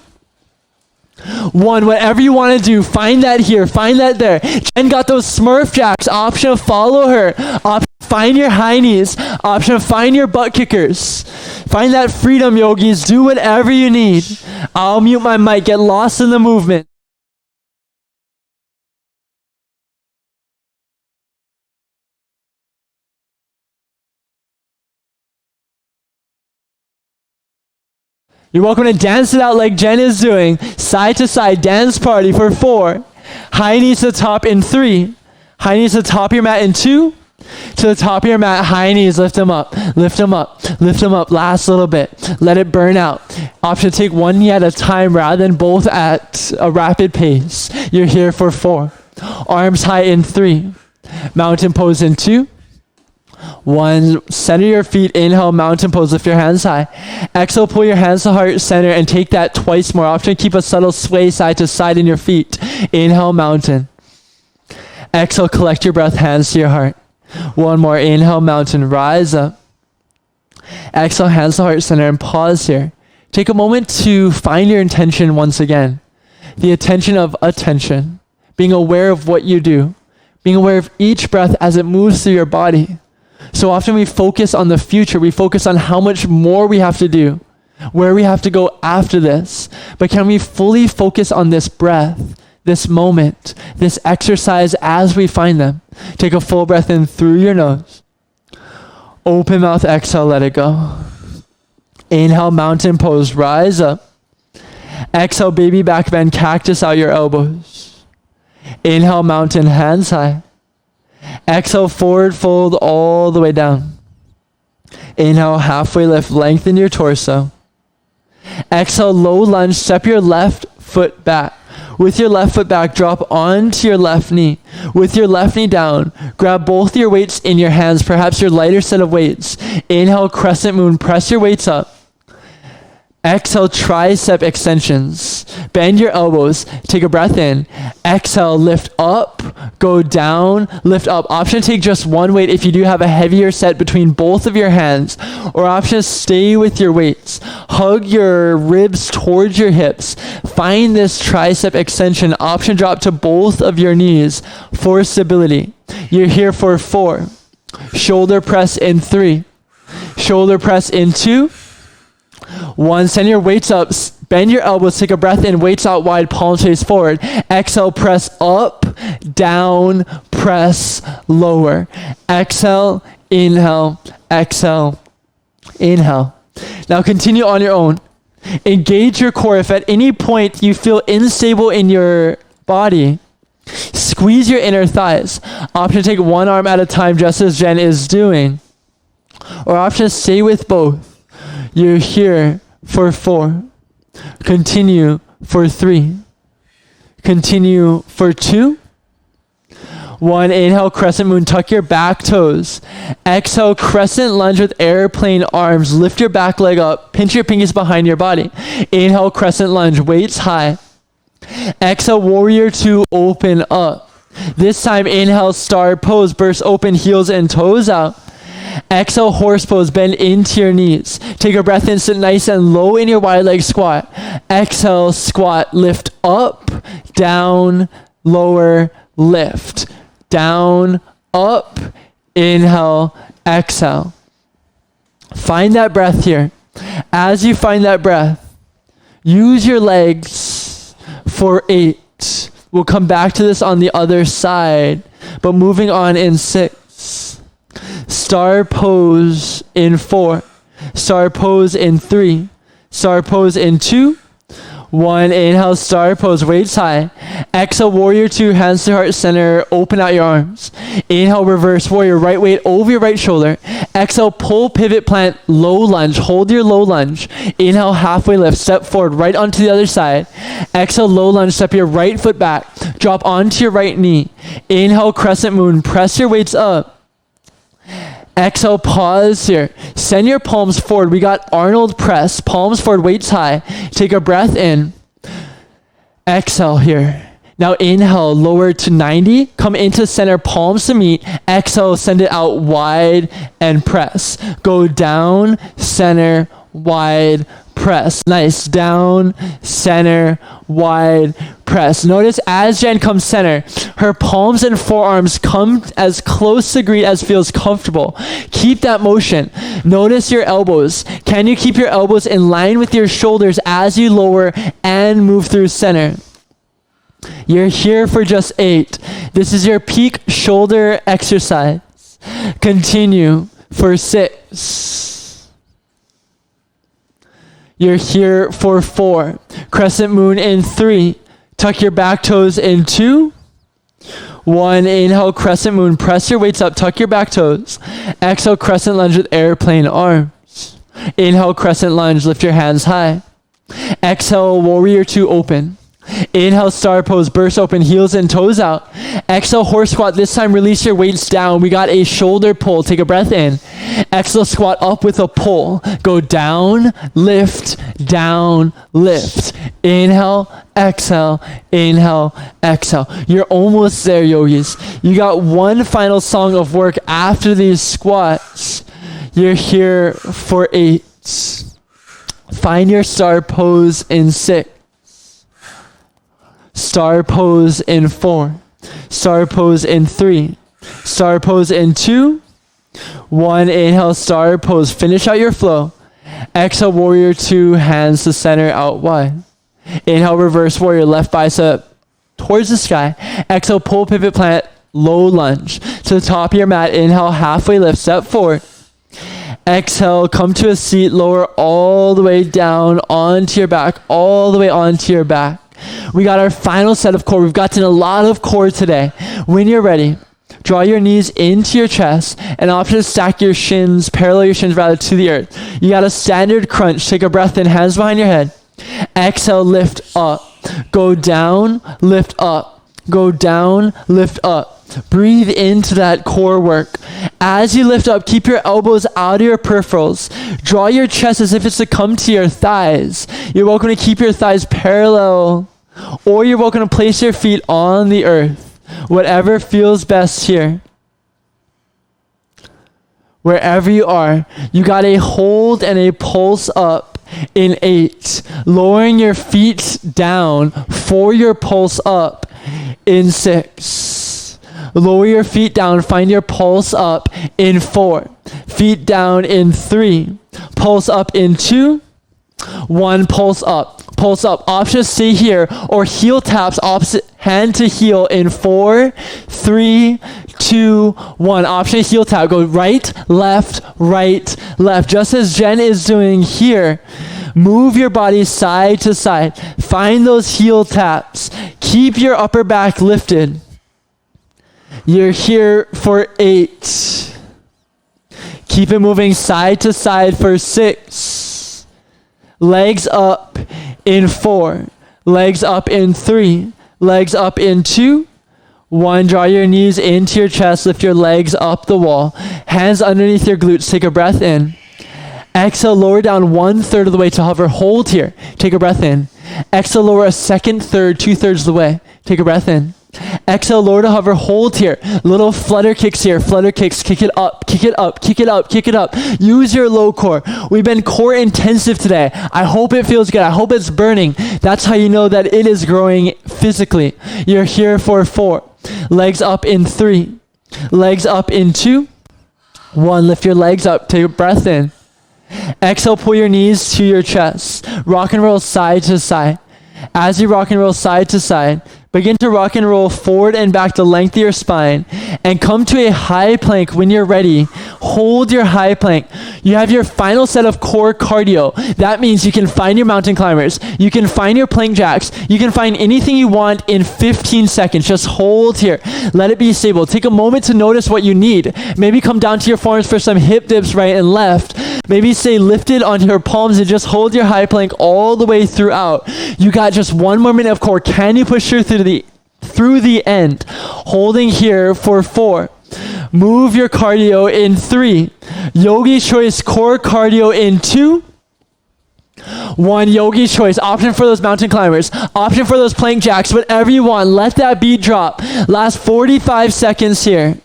1, whatever you want to do, find that here, find that there. Jen got those Smurf jacks. Option to follow her. Option find your high knees. Option find your butt kickers. Find that freedom, yogis. Do whatever you need. I'll mute my mic. Get lost in the movement. You're welcome to dance it out like Jen is doing. Side to side dance party for 4. High knees to the top in 3. High knees to the top of your mat in 2. To the top of your mat, high knees, lift them up, lift them up, lift them up. Last little bit. Let it burn out. Option to take one knee at a time rather than both at a rapid pace. You're here for 4. Arms high in 3. Mountain pose in 2. 1, center your feet, inhale, mountain pose, lift your hands high. Exhale, pull your hands to heart center and take that twice more. Option to keep a subtle sway side to side in your feet. Inhale, mountain. Exhale, collect your breath, hands to your heart. 1 more, inhale, mountain, rise up. Exhale, hands to heart center and pause here. Take a moment to find your intention once again. The attention of attention. Being aware of what you do. Being aware of each breath as it moves through your body. So often we focus on the future. We focus on how much more we have to do, where we have to go after this. But can we fully focus on this breath, this moment, this exercise as we find them? Take a full breath in through your nose. Open mouth, exhale, let it go. Inhale, mountain pose, rise up. Exhale, baby back bend, cactus out your elbows. Inhale, mountain, hands high. Exhale, forward fold all the way down. Inhale, halfway lift, lengthen your torso. Exhale, low lunge, step your left foot back. With your left foot back, drop onto your left knee. With your left knee down, grab both your weights in your hands, perhaps your lighter set of weights. Inhale, crescent moon, press your weights up. Exhale, tricep extensions. Bend your elbows. Take a breath in. Exhale, lift up, go down, lift up. Option take just one weight if you do have a heavier set between both of your hands. Or option stay with your weights. Hug your ribs towards your hips. Find this tricep extension. Option drop to both of your knees for stability. You're here for 4. Shoulder press in 3. Shoulder press in 2. 1, send your weights up, bend your elbows, take a breath in, weights out wide, palms face forward. Exhale, press up, down, press lower. Exhale, inhale, exhale, inhale. Now continue on your own. Engage your core. If at any point you feel unstable in your body, squeeze your inner thighs. Option take one arm at a time, just as Jen is doing. Or option stay with both. You're here for 4. Continue for 3. Continue for 2. 1, inhale, crescent moon, tuck your back toes. Exhale, crescent lunge with airplane arms. Lift your back leg up, pinch your pinkies behind your body. Inhale, crescent lunge, weights high. Exhale, warrior 2, open up. This time, inhale, star pose, burst open, heels and toes out. Exhale, horse pose, bend into your knees. Take a breath in, sit nice and low in your wide leg squat. Exhale, squat, lift up, down, lower, lift. Down, up, inhale, exhale. Find that breath here. As you find that breath, use your legs for 8. We'll come back to this on the other side, but moving on in 6. Star pose in 4. Star pose in 3. Star pose in 2. 1, inhale, star pose, weights high. Exhale, warrior 2, hands to heart center, open out your arms. Inhale, reverse warrior, right weight over your right shoulder. Exhale, pull, pivot, plant, low lunge, hold your low lunge. Inhale, halfway lift, step forward, right onto the other side. Exhale, low lunge, step your right foot back, drop onto your right knee. Inhale, crescent moon, press your weights up. Exhale, pause here. Send your palms forward. We got Arnold press. Palms forward, weights high. Take a breath in. Exhale here. Now inhale, lower to 90. Come into center, palms to meet. Exhale, send it out wide and press. Go down, center, wide, press. Nice. Down, center, wide, press. Notice as Jen comes center, her palms and forearms come as close to greet as feels comfortable. Keep that motion. Notice your elbows. Can you keep your elbows in line with your shoulders as you lower and move through center? You're here for just 8. This is your peak shoulder exercise. Continue for 6. You're here for 4. Crescent moon in 3. Tuck your back toes in 2. 1, inhale, crescent moon. Press your weights up. Tuck your back toes. Exhale, crescent lunge with airplane arms. Inhale, crescent lunge. Lift your hands high. Exhale, warrior 2, open. Inhale, star pose, burst open, heels and toes out. Exhale, horse squat. This time, release your weights down. We got a shoulder pull. Take a breath in. Exhale, squat up with a pull. Go down, lift, down, lift. Inhale, exhale, inhale, exhale. You're almost there, yogis. You got one final song of work after these squats. You're here for 8. Find your star pose in 6. Star pose in 4. Star pose in 3. Star pose in 2. 1, inhale, star pose. Finish out your flow. Exhale, warrior 2, hands to center, out wide. Inhale, reverse warrior, left bicep towards the sky. Exhale, pull, pivot, plant, low lunge. To the top of your mat, inhale, halfway lift, step forward. Exhale, come to a seat, lower all the way down onto your back, all the way onto your back. We got our final set of core. We've gotten a lot of core today. When you're ready, draw your knees into your chest and option to stack your shins, parallel your shins rather to the earth. You got a standard crunch. Take a breath in, hands behind your head. Exhale, lift up. Go down, lift up. Go down, lift up. Breathe into that core work. As you lift up, keep your elbows out of your peripherals. Draw your chest as if it's to come to your thighs. You're welcome to keep your thighs parallel, or you're welcome to place your feet on the earth. Whatever feels best here. Wherever you are, you got a hold and a pulse up in 8. Lowering your feet down for your pulse up in 6. Lower your feet down, find your pulse up in 4. Feet down in 3. Pulse up in 2. 1, pulse up. Pulse up. Options stay here or heel taps opposite hand to heel in 4, 3, 2, 1. Option heel tap. Go right, left, just as Jen is doing here. Move your body side to side. Find those heel taps. Keep your upper back lifted. You're here for 8. Keep it moving side to side for 6. legs up in 4, legs up in 3, legs up in 2, 1. Draw your knees into your chest, lift your legs up the wall, hands underneath your glutes, take a breath in. Exhale, lower down 1/3 of the way to hover, hold here, take a breath in. Exhale, lower a second, third, 2/3 of the way, take a breath in. Exhale, lower to hover, hold here. Little flutter kicks here, flutter kicks, kick it up, kick it up, kick it up, kick it up. Use your low core. We've been core intensive today. I hope it feels good. I hope it's burning. That's how you know that it is growing physically. You're here for 4. Legs up in 3. Legs up in 2. 1. Lift your legs up, take a breath in. Exhale, pull your knees to your chest. Rock and roll side to side. As you rock and roll side to side, begin to rock and roll forward and back to lengthen your spine and come to a high plank when you're ready. Hold your high plank. You have your final set of core cardio. That means you can find your mountain climbers. You can find your plank jacks. You can find anything you want in 15 seconds. Just hold here. Let it be stable. Take a moment to notice what you need. Maybe come down to your forearms for some hip dips right and left. Maybe stay lifted onto your palms and just hold your high plank all the way throughout. You got just 1 more minute of core. Can you push through the end? Holding here for 4. Move your cardio in 3. Yogi choice core cardio in 2. 1. Yogi choice. Option for those mountain climbers. Option for those plank jacks. Whatever you want. Let that beat drop. Last 45 seconds here.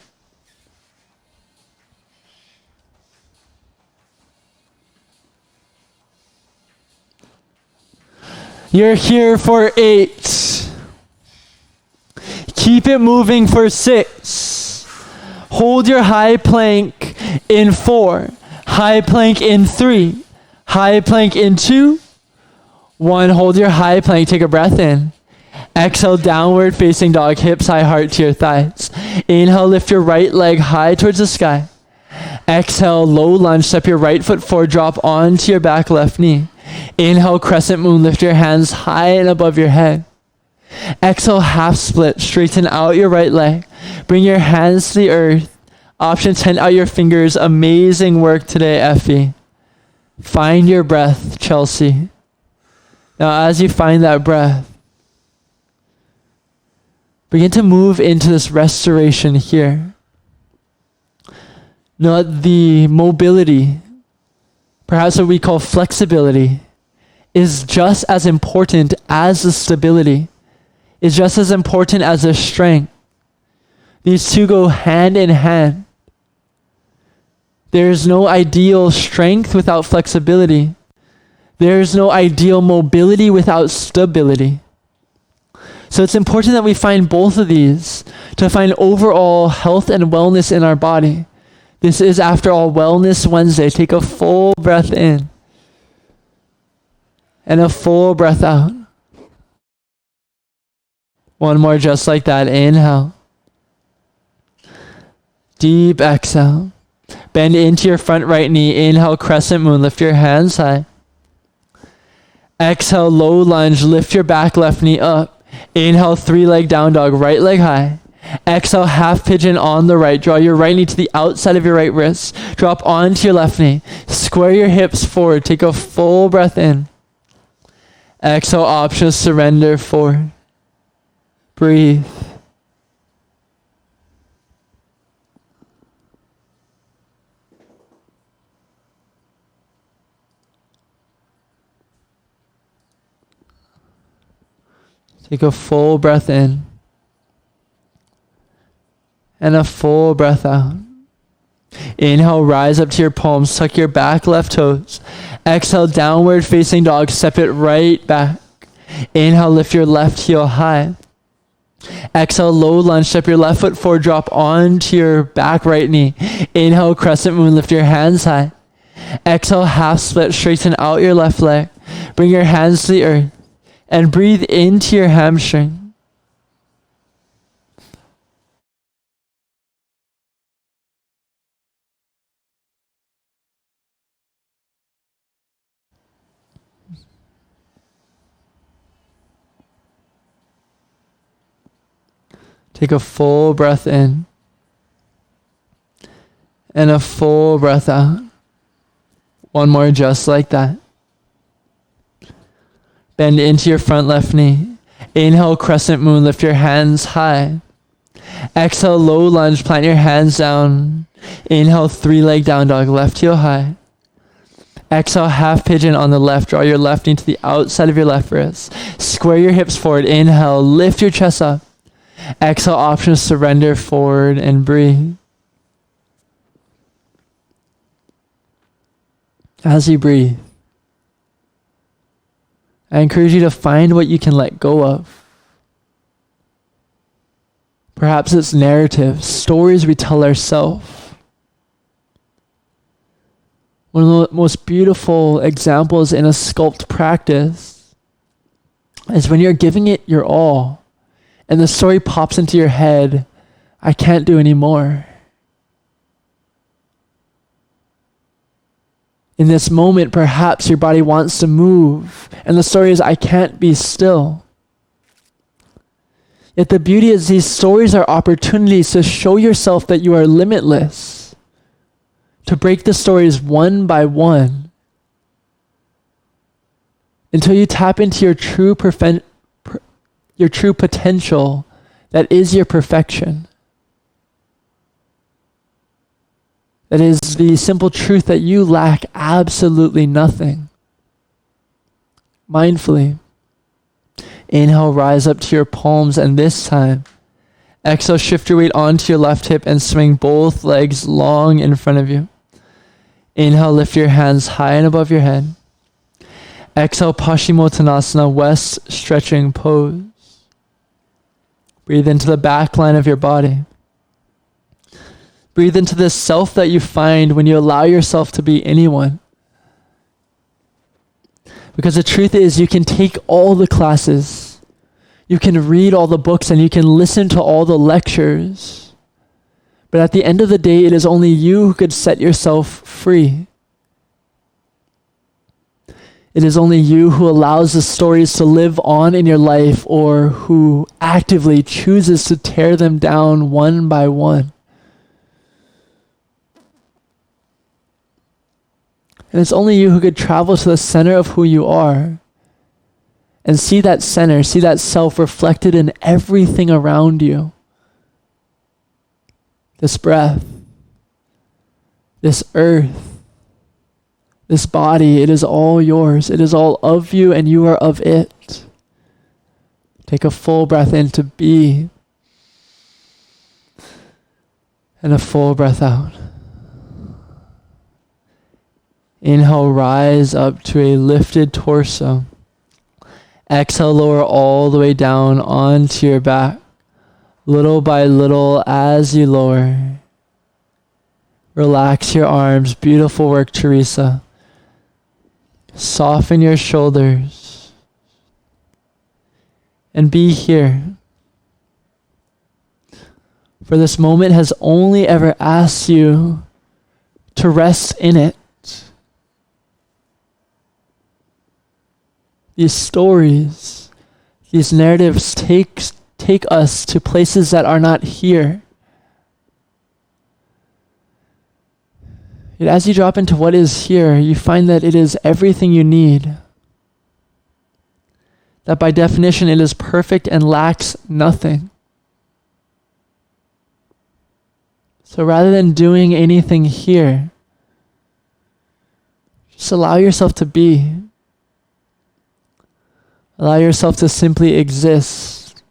You're here for 8. Keep it moving for 6. Hold your high plank in 4. High plank in 3. High plank in 2. 1. Hold your high plank. Take a breath in. Exhale, downward facing dog. Hips high, heart to your thighs. Inhale, lift your right leg high towards the sky. Exhale, low lunge. Step your right foot forward. Drop onto your back left knee. Inhale, crescent moon. Lift your hands high and above your head. Exhale, half split. Straighten out your right leg. Bring your hands to the earth. Option 10 out your fingers. Amazing work today, Effie. Find your breath, Chelsea. Now, as you find that breath, begin to move into this restoration here. Now, the mobility, perhaps what we call flexibility, is just as important as the stability, is just as important as the strength. These two go hand in hand. There is no ideal strength without flexibility. There is no ideal mobility without stability. So it's important that we find both of these to find overall health and wellness in our body. This is, after all, Wellness Wednesday. Take a full breath in and a full breath out. One more just like that. Inhale. Deep exhale. Bend into your front right knee. Inhale, crescent moon. Lift your hands high. Exhale, low lunge. Lift your back left knee up. Inhale, 3-leg down dog. Right leg high. Exhale, half pigeon on the right. Draw your right knee to the outside of your right wrist. Drop onto your left knee. Square your hips forward. Take a full breath in. Exhale, option, surrender forward. Breathe. Take a full breath in and a full breath out. Inhale, rise up to your palms, tuck your back left toes. Exhale, downward facing dog, step it right back. Inhale, lift your left heel high. Exhale, low lunge, step your left foot forward, drop onto your back right knee. Inhale, crescent moon, lift your hands high. Exhale, half split, straighten out your left leg. Bring your hands to the earth and breathe into your hamstring. Take a full breath in and a full breath out. One more just like that. Bend into your front left knee. Inhale, crescent moon, lift your hands high. Exhale, low lunge, plant your hands down. Inhale, 3-leg down dog, left heel high. Exhale, half pigeon on the left. Draw your left knee to the outside of your left wrist. Square your hips forward. Inhale, lift your chest up. Exhale, option, surrender forward and breathe. As you breathe, I encourage you to find what you can let go of. Perhaps it's narratives, stories we tell ourselves. One of the most beautiful examples in a sculpt practice is when you're giving it your all and the story pops into your head, I can't do anymore. In this moment, perhaps your body wants to move, and the story is, I can't be still. Yet the beauty is these stories are opportunities to show yourself that you are limitless, to break the stories one by one, until you tap into your true potential that is your perfection. That is the simple truth that you lack absolutely nothing. Mindfully, inhale, rise up to your palms, and this time, exhale, shift your weight onto your left hip and swing both legs long in front of you. Inhale, lift your hands high and above your head. Exhale, Paschimottanasana, west stretching pose. Breathe into the back line of your body. Breathe into this self that you find when you allow yourself to be anyone. Because the truth is, you can take all the classes, you can read all the books, and you can listen to all the lectures. But at the end of the day, it is only you who could set yourself free. It is only you who allows the stories to live on in your life, or who actively chooses to tear them down one by one. And it's only you who could travel to the center of who you are and see that center, see that self reflected in everything around you. This breath, this earth, this body, it is all yours. It is all of you, and you are of it. Take a full breath in to be, and a full breath out. Inhale, rise up to a lifted torso. Exhale, lower all the way down onto your back. Little by little as you lower. Relax your arms. Beautiful work, Teresa. Soften your shoulders. And be here. For this moment has only ever asked you to rest in it. These stories, these narratives take us to places that are not here. Yet as you drop into what is here, you find that it is everything you need. That by definition it is perfect and lacks nothing. So rather than doing anything here, just allow yourself to be. Allow yourself to simply exist.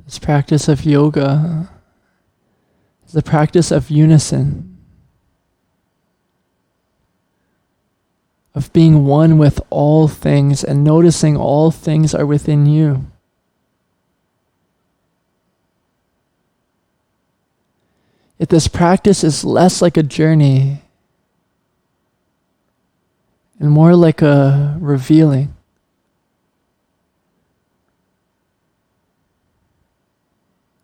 This practice of yoga is the practice of unison, of being one with all things and noticing all things are within you. Yet this practice is less like a journey and more like a revealing.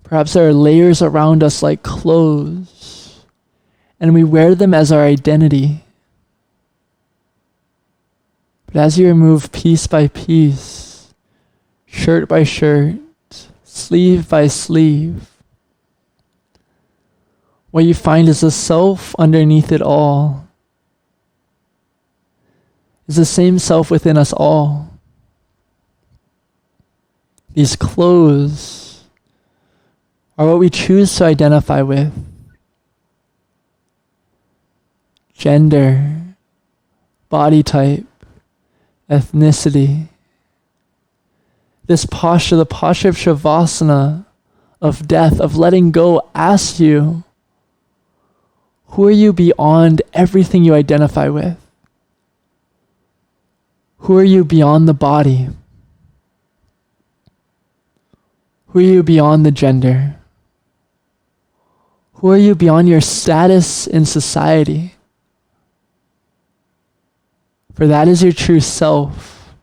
Perhaps there are layers around us like clothes, and we wear them as our identity. But as you remove piece by piece, shirt by shirt, sleeve by sleeve, what you find is the self underneath it all. Is the same self within us all. These clothes are what we choose to identify with. Gender, body type, ethnicity. This posture, the posture of Shavasana, of death, of letting go, asks you, who are you beyond everything you identify with? Who are you beyond the body? Who are you beyond the gender? Who are you beyond your status in society? For that is your true self.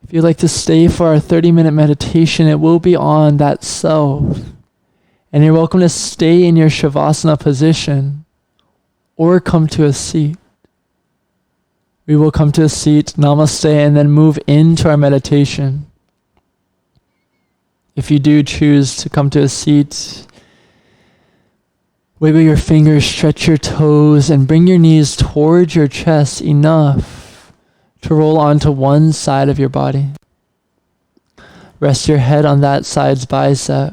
If you'd like to stay for our 30-minute meditation, it will be on that self. And you're welcome to stay in your Shavasana position or come to a seat. We will come to a seat, namaste, and then move into our meditation. If you do choose to come to a seat, wiggle your fingers, stretch your toes, and bring your knees towards your chest enough to roll onto one side of your body. Rest your head on that side's bicep.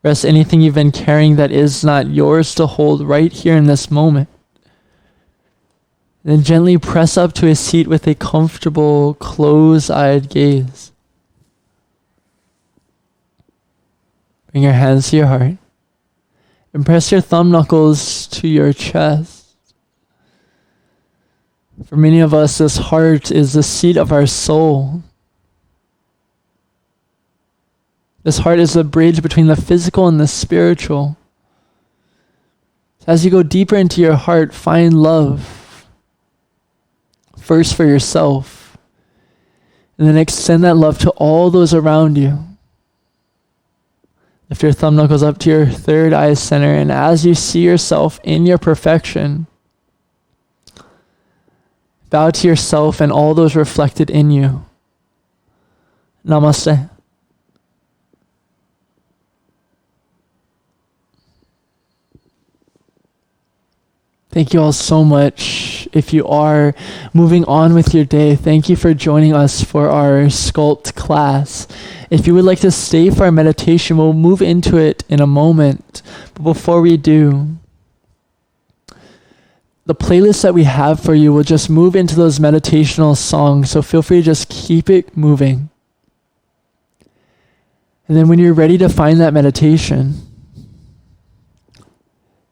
Rest anything you've been carrying that is not yours to hold right here in this moment. Then gently press up to a seat with a comfortable, closed-eyed gaze. Bring your hands to your heart and press your thumb knuckles to your chest. For many of us, this heart is the seat of our soul. This heart is the bridge between the physical and the spiritual. As you go deeper into your heart, find love. First for yourself, and then extend that love to all those around you. Lift your thumb knuckles up to your third eye center, and as you see yourself in your perfection, bow to yourself and all those reflected in you. Namaste. Thank you all so much. If you are moving on with your day, thank you for joining us for our Sculpt class. If you would like to stay for our meditation, we'll move into it in a moment. But before we do, the playlist that we have for you will just move into those meditational songs, so feel free to just keep it moving. And then when you're ready to find that meditation,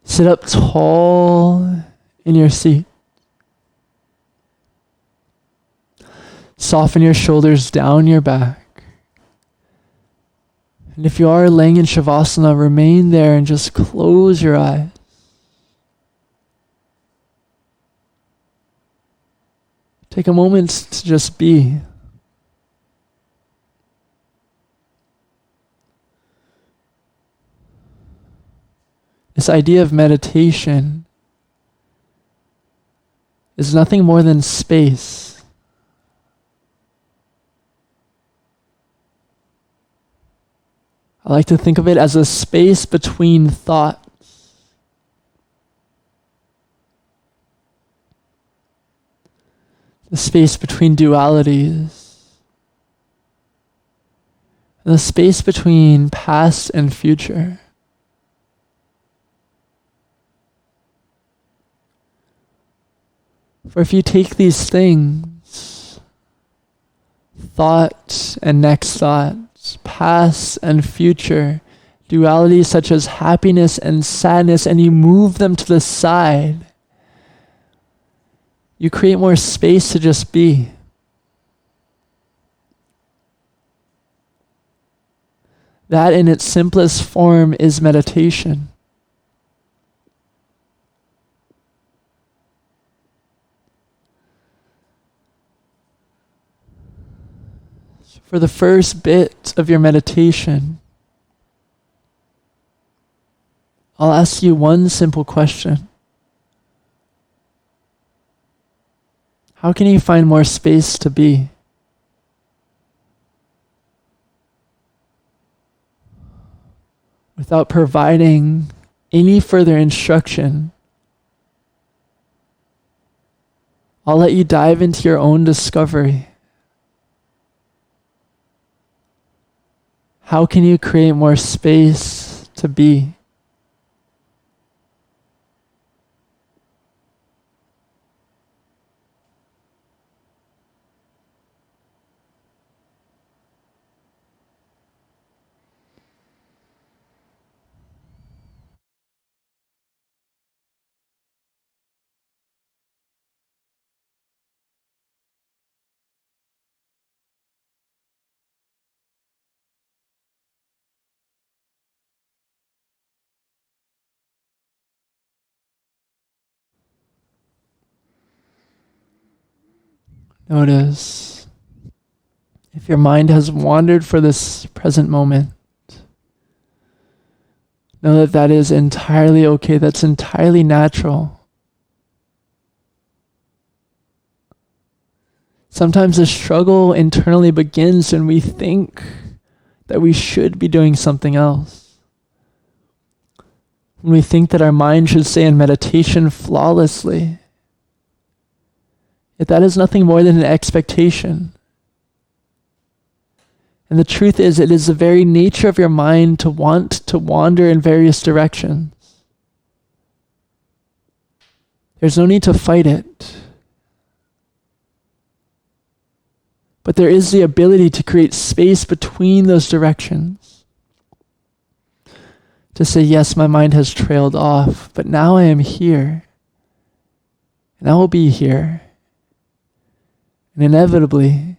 sit up tall in your seat. Soften your shoulders down your back. And if you are laying in Shavasana, remain there and just close your eyes. Take a moment to just be. This idea of meditation is nothing more than space. I like to think of it as a space between thoughts. The space between dualities. And the space between past and future. For if you take these things, thought and next thought, past and future, dualities such as happiness and sadness, and you move them to the side, you create more space to just be. That in its simplest form is meditation. So for the first bit of your meditation, I'll ask you one simple question. How can you find more space to be? Without providing any further instruction, I'll let you dive into your own discovery. How can you create more space to be? Notice if your mind has wandered for this present moment. Know that that is entirely okay. That's entirely natural. Sometimes the struggle internally begins when we think that we should be doing something else. When we think that our mind should stay in meditation flawlessly. Yet that is nothing more than an expectation. And the truth is, it is the very nature of your mind to want to wander in various directions. There's no need to fight it. But there is the ability to create space between those directions. To say, yes, my mind has trailed off, but now I am here. And I will be here. And inevitably,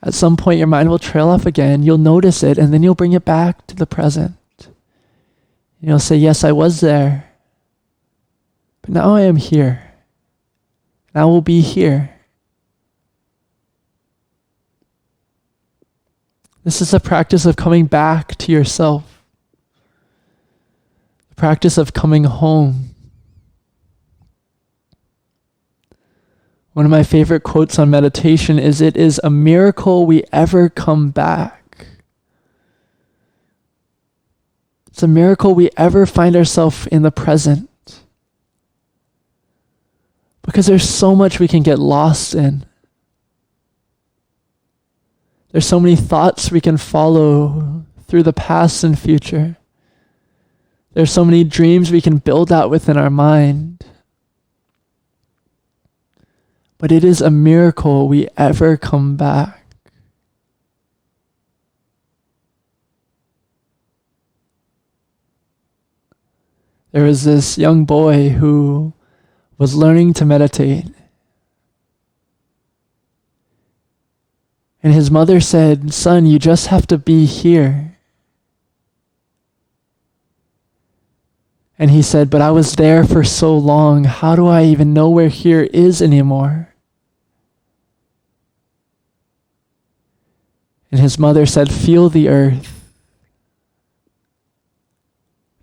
at some point your mind will trail off again, you'll notice it, and then you'll bring it back to the present. And you'll say, yes, I was there, but now I am here. And I will be here. This is a practice of coming back to yourself. The practice of coming home. One of my favorite quotes on meditation is, "It is a miracle we ever come back." It's a miracle we ever find ourselves in the present. Because there's so much we can get lost in. There's so many thoughts we can follow through the past and future. There's so many dreams we can build out within our mind. But it is a miracle we ever come back. There was this young boy who was learning to meditate. And his mother said, "Son, you just have to be here." And he said, "But I was there for so long. How do I even know where here is anymore?" And his mother said, "Feel the earth.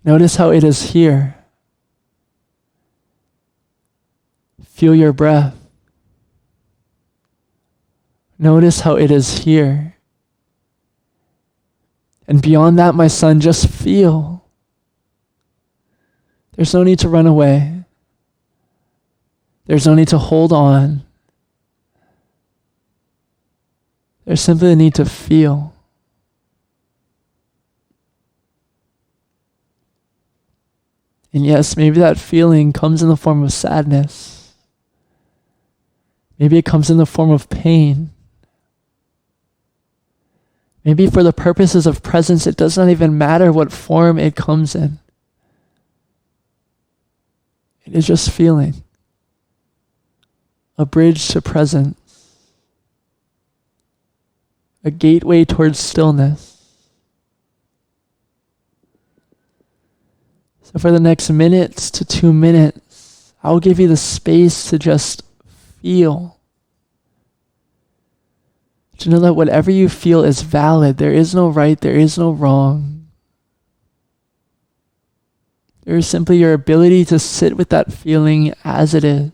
Notice how it is here. Feel your breath. Notice how it is here. And beyond that, my son, just feel. There's no need to run away. There's no need to hold on. There's simply a need to feel. And yes, maybe that feeling comes in the form of sadness. Maybe it comes in the form of pain. Maybe for the purposes of presence, it does not even matter what form it comes in. It is just feeling. A bridge to presence. A gateway towards stillness. So for the next minutes to 2 minutes, I'll give you the space to just feel. To know that whatever you feel is valid. There is no right, there is no wrong. There is simply your ability to sit with that feeling as it is.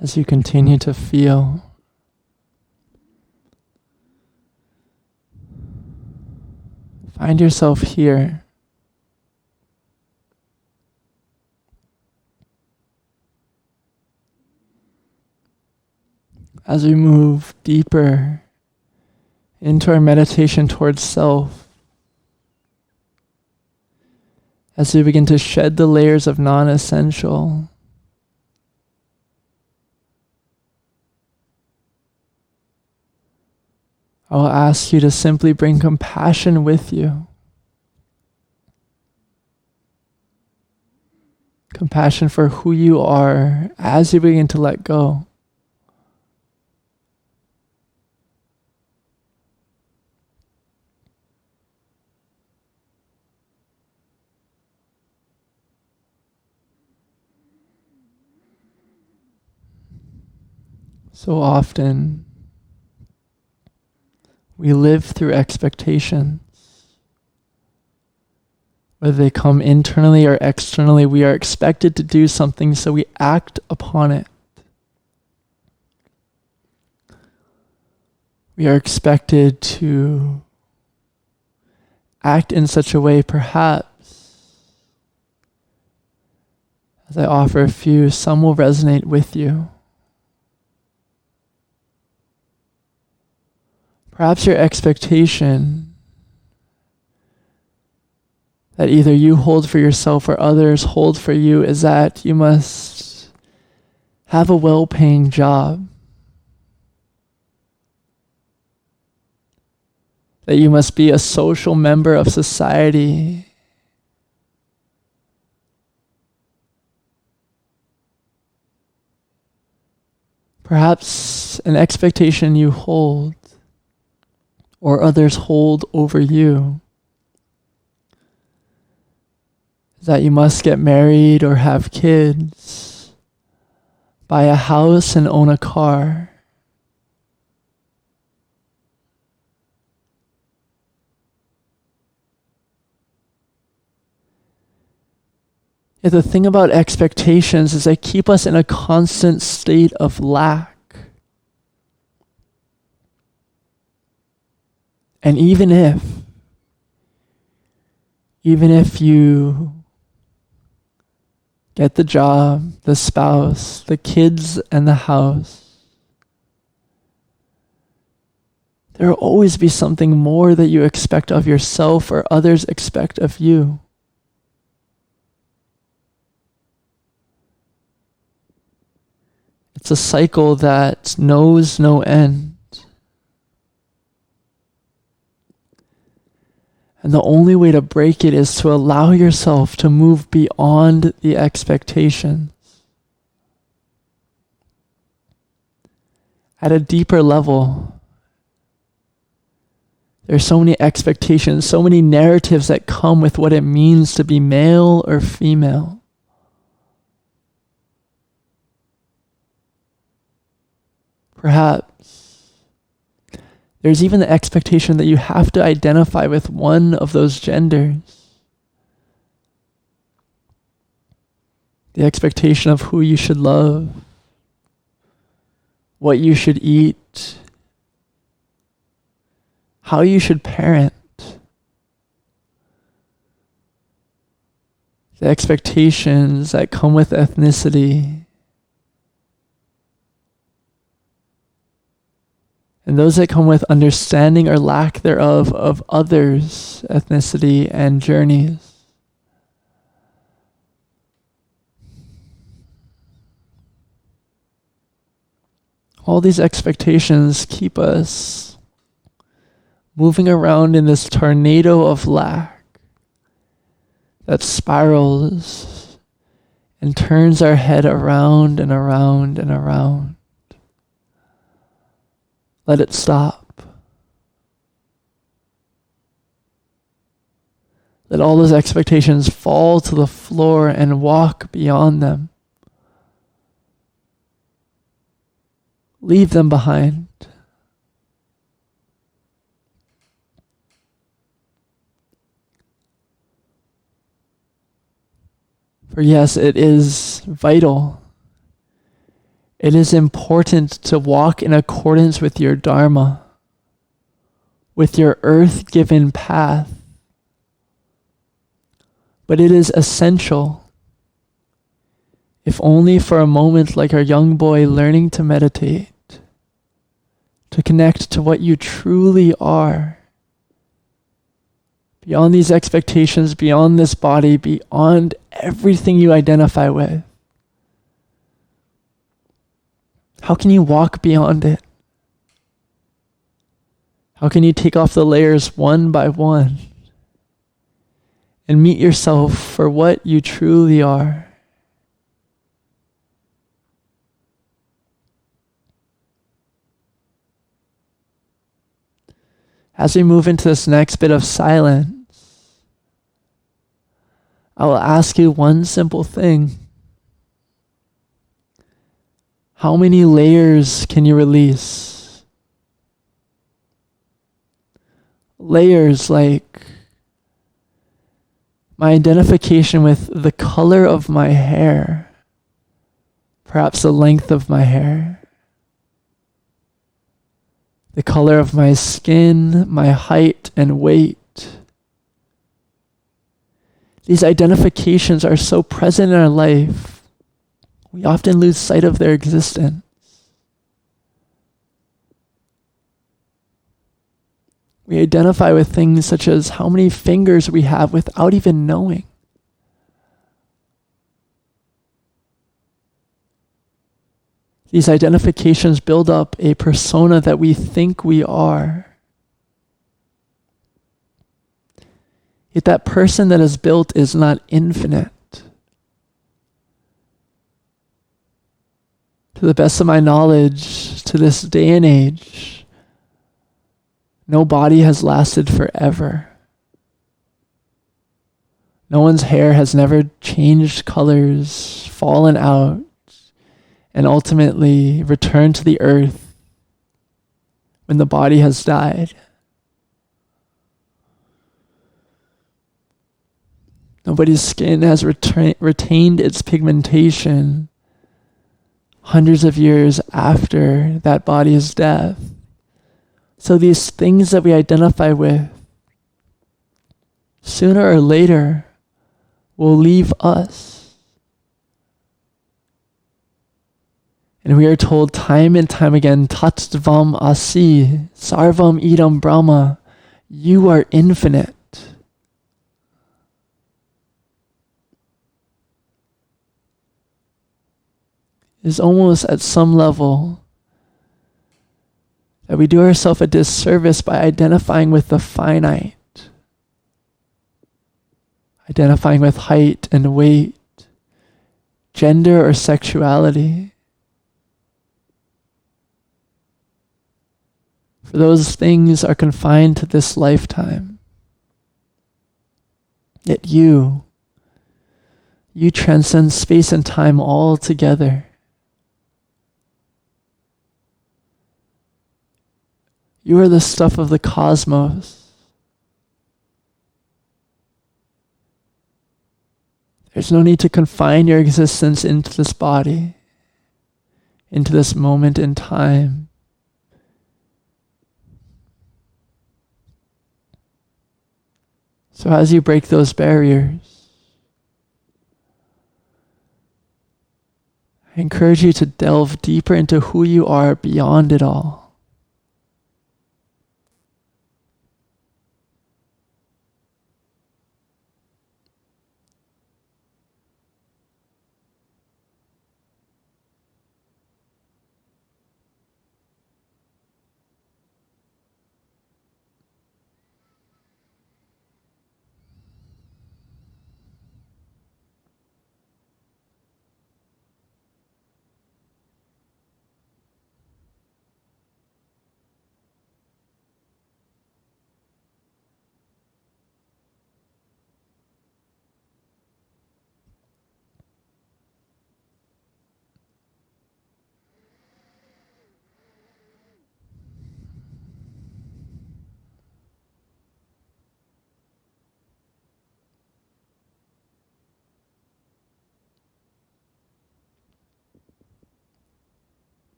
As you continue to feel, find yourself here. As we move deeper into our meditation towards self, as we begin to shed the layers of non-essential, I will ask you to simply bring compassion with you. Compassion for who you are as you begin to let go. So often, we live through expectations. Whether they come internally or externally, we are expected to do something, so we act upon it. We are expected to act in such a way, perhaps, as I offer a few, some will resonate with you. Perhaps your expectation that either you hold for yourself or others hold for you is that you must have a well-paying job, that you must be a social member of society, perhaps an expectation you hold or others hold over you is that you must get married or have kids, buy a house and own a car. Yet the thing about expectations is they keep us in a constant state of lack. And even if you get the job, the spouse, the kids, and the house, there will always be something more that you expect of yourself or others expect of you. It's a cycle that knows no end. And the only way to break it is to allow yourself to move beyond the expectations. At a deeper level, there's so many expectations, so many narratives that come with what it means to be male or female. Perhaps there's even the expectation that you have to identify with one of those genders. The expectation of who you should love, what you should eat, how you should parent. The expectations that come with ethnicity. And those that come with understanding or lack thereof of others' ethnicity and journeys. All these expectations keep us moving around in this tornado of lack that spirals and turns our head around and around and around. Let it stop. Let all those expectations fall to the floor and walk beyond them. Leave them behind. For yes, it is vital. It is important to walk in accordance with your Dharma, with your earth-given path. But it is essential, if only for a moment, like our young boy learning to meditate, to connect to what you truly are. Beyond these expectations, beyond this body, beyond everything you identify with. How can you walk beyond it? How can you take off the layers one by one and meet yourself for what you truly are? As we move into this next bit of silence, I will ask you one simple thing. How many layers can you release? Layers like my identification with the color of my hair, perhaps the length of my hair, the color of my skin, my height and weight. These identifications are so present in our life, we often lose sight of their existence. We identify with things such as how many fingers we have without even knowing. These identifications build up a persona that we think we are. Yet that person that is built is not infinite. To the best of my knowledge, to this day and age, no body has lasted forever. No one's hair has never changed colors, fallen out, and ultimately returned to the earth when the body has died. Nobody's skin has retained its pigmentation hundreds of years after that body's death. So these things that we identify with, sooner or later, will leave us. And we are told time and time again, Tattvam Asi, Sarvam Idam Brahma, you are infinite. It's almost at some level that we do ourselves a disservice by identifying with the finite, identifying with height and weight, gender or sexuality. For those things are confined to this lifetime. Yet you transcend space and time altogether. You are the stuff of the cosmos. There's no need to confine your existence into this body, into this moment in time. So as you break those barriers, I encourage you to delve deeper into who you are beyond it all.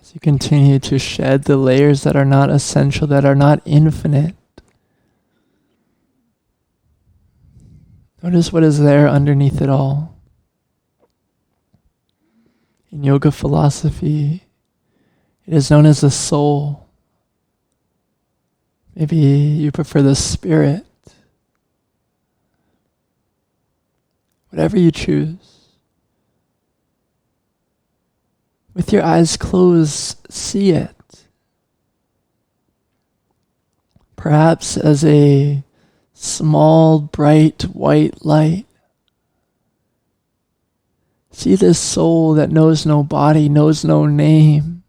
As you continue to shed the layers that are not essential, that are not infinite, notice what is there underneath it all. In yoga philosophy, it is known as the soul. Maybe you prefer the spirit. Whatever you choose. With your eyes closed, see it. Perhaps as a small, bright, white light. See this soul that knows no body, knows no name,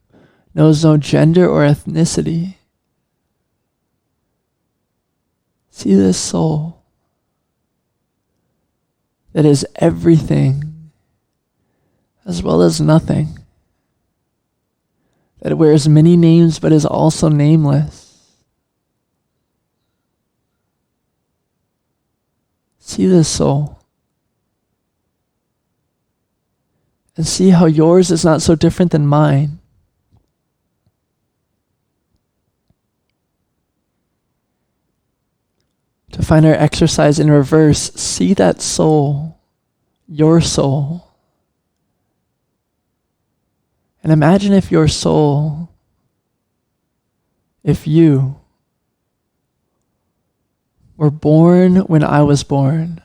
knows no gender or ethnicity. See this soul that is everything as well as nothing. That wears many names but is also nameless. See this soul. And see how yours is not so different than mine. To find our exercise in reverse, see that soul, your soul. And imagine if your soul, if you were born when I was born,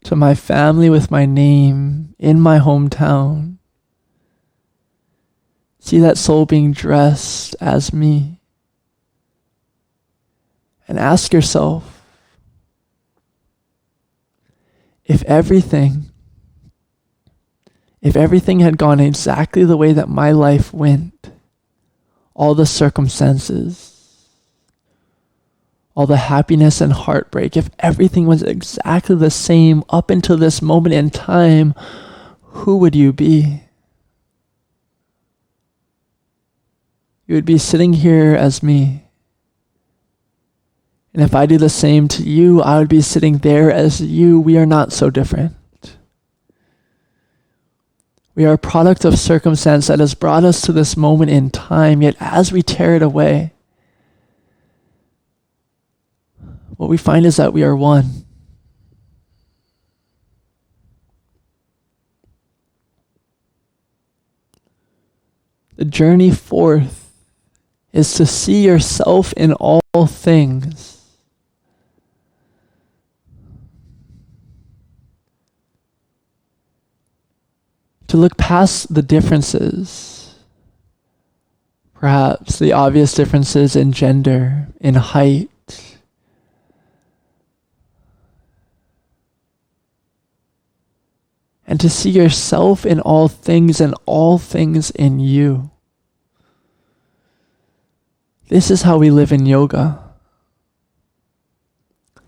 to my family with my name, in my hometown. See that soul being dressed as me. And ask yourself, if everything had gone exactly the way that my life went, all the circumstances, all the happiness and heartbreak, if everything was exactly the same up until this moment in time, who would you be? You would be sitting here as me. And if I do the same to you, I would be sitting there as you. We are not so different. We are a product of circumstance that has brought us to this moment in time, yet as we tear it away, what we find is that we are one. The journey forth is to see yourself in all things. To look past the differences, perhaps the obvious differences in gender, in height, and to see yourself in all things and all things in you. This is how we live in yoga.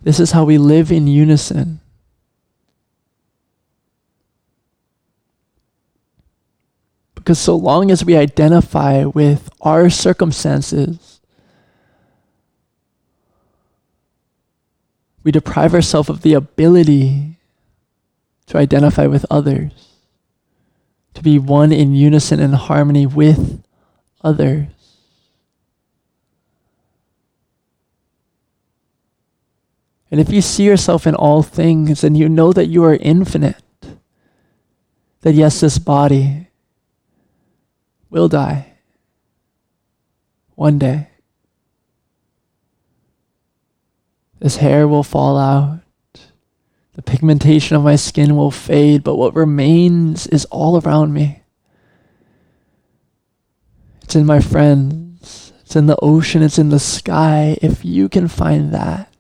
This is how we live in unison. Because so long as we identify with our circumstances, we deprive ourselves of the ability to identify with others, to be one in unison and harmony with others. And if you see yourself in all things and you know that you are infinite, that yes, this body will die one day. This hair will fall out. The pigmentation of my skin will fade, but what remains is all around me. It's in my friends. It's in the ocean. It's in the sky. If you can find that,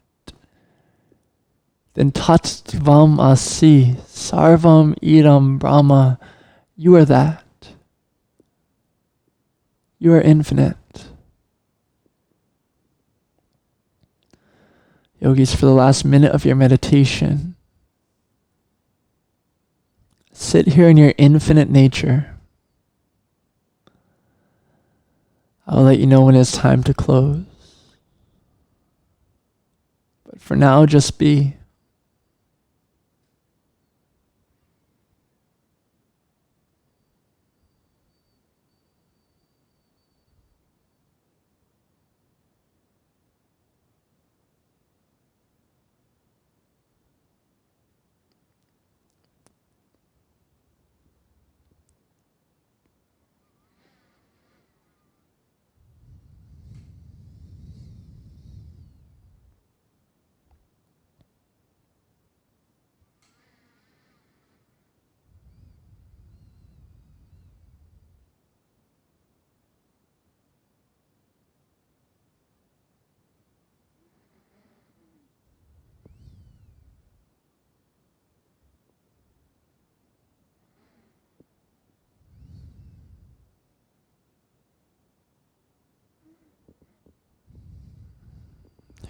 then Tattvam Asi, Sarvam Idam Brahma, you are that. You are infinite. Yogis, for the last minute of your meditation, sit here in your infinite nature. I'll let you know when it's time to close. But for now, just be.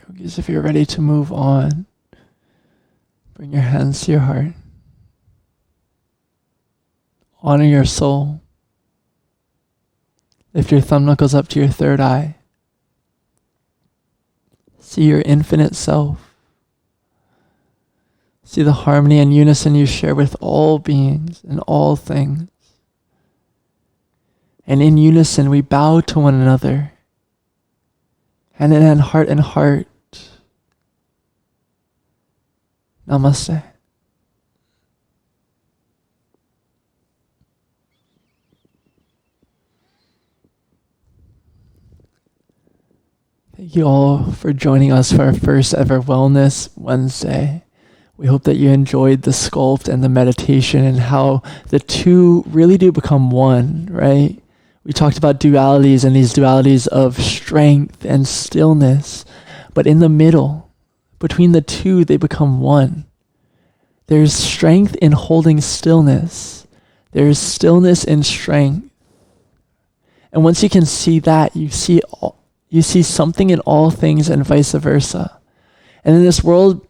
Yogis, if you're ready to move on, bring your hands to your heart. Honor your soul. Lift your thumb knuckles up to your third eye. See your infinite self. See the harmony and unison you share with all beings and all things. And in unison, we bow to one another. Hand in hand, heart and heart. Namaste. Thank you all for joining us for our first ever Wellness Wednesday. We hope that you enjoyed the sculpt and the meditation and how the two really do become one, right? We talked about dualities and these dualities of strength and stillness, But in the middle, between the two, they become one. There's strength in holding stillness. There's stillness in strength. And once you can see that, you see something in all things and vice versa. And then this world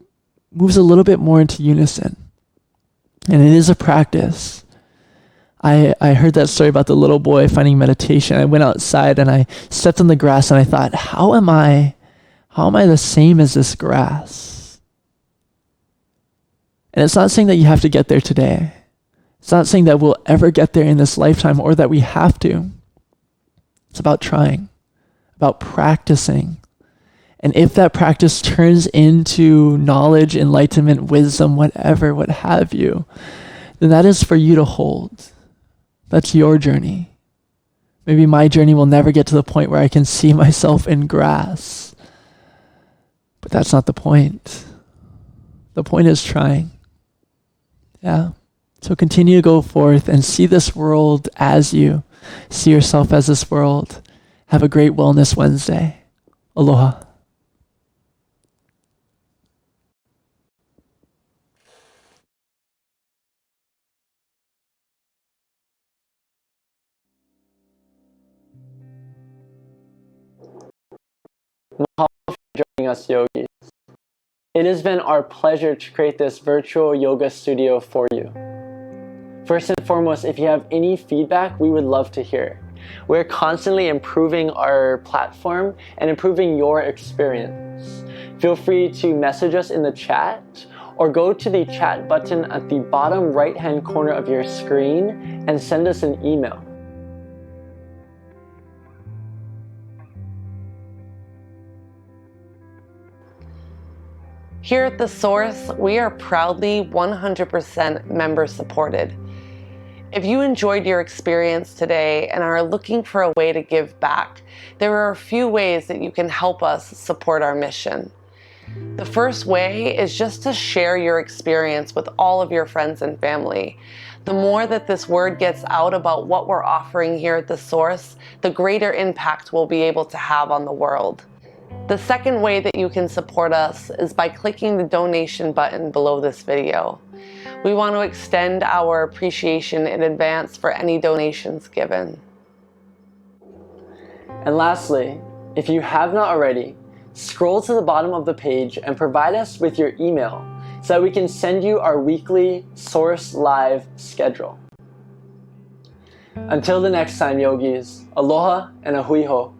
moves a little bit more into unison. And it is a practice. I heard that story about the little boy finding meditation. I went outside and I stepped on the grass and I thought, how am I the same as this grass? And it's not saying that you have to get there today. It's not saying that we'll ever get there in this lifetime or that we have to. It's about trying, about practicing. And if that practice turns into knowledge, enlightenment, wisdom, whatever, what have you, then that is for you to hold. That's your journey. Maybe my journey will never get to the point where I can see myself in grass. But that's not the point. The point is trying. Yeah. So continue to go forth and see this world as you. See yourself as this world. Have a great Wellness Wednesday. Aloha. Mahalo for joining us, yogis. It has been our pleasure to create this virtual yoga studio for you. First and foremost, if you have any feedback, we would love to hear. We're constantly improving our platform and improving your experience. Feel free to message us in the chat or go to the chat button at the bottom right-hand corner of your screen and send us an email. Here at The Source, we are proudly 100% member supported. If you enjoyed your experience today and are looking for a way to give back, there are a few ways that you can help us support our mission. The first way is just to share your experience with all of your friends and family. The more that this word gets out about what we're offering here at The Source, the greater impact we'll be able to have on the world. The second way that you can support us is by clicking the donation button below this video. We want to extend our appreciation in advance for any donations given. And lastly, if you have not already, scroll to the bottom of the page and provide us with your email so that we can send you our weekly Source Live schedule. Until the next time, yogis, aloha and a hui hou.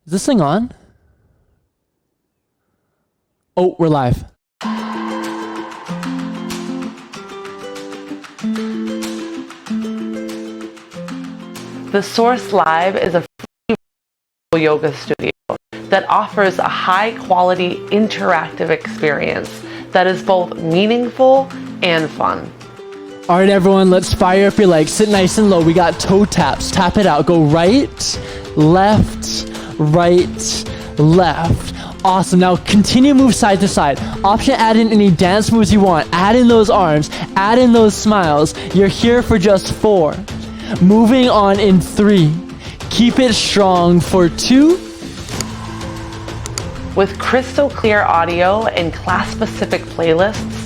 Is this thing on? Oh, we're live. The Source Live is a free yoga studio that offers a high-quality interactive experience that is both meaningful and fun. All right, everyone, let's fire up your legs. Sit nice and low. We got toe taps. Tap it out. Go right, left, right, left. Awesome. Now continue to move side to side. Option, add in any dance moves you want. Add in those arms. Add in those smiles. You're here for just 4. Moving on in 3. Keep it strong for 2. With crystal clear audio and class-specific playlists,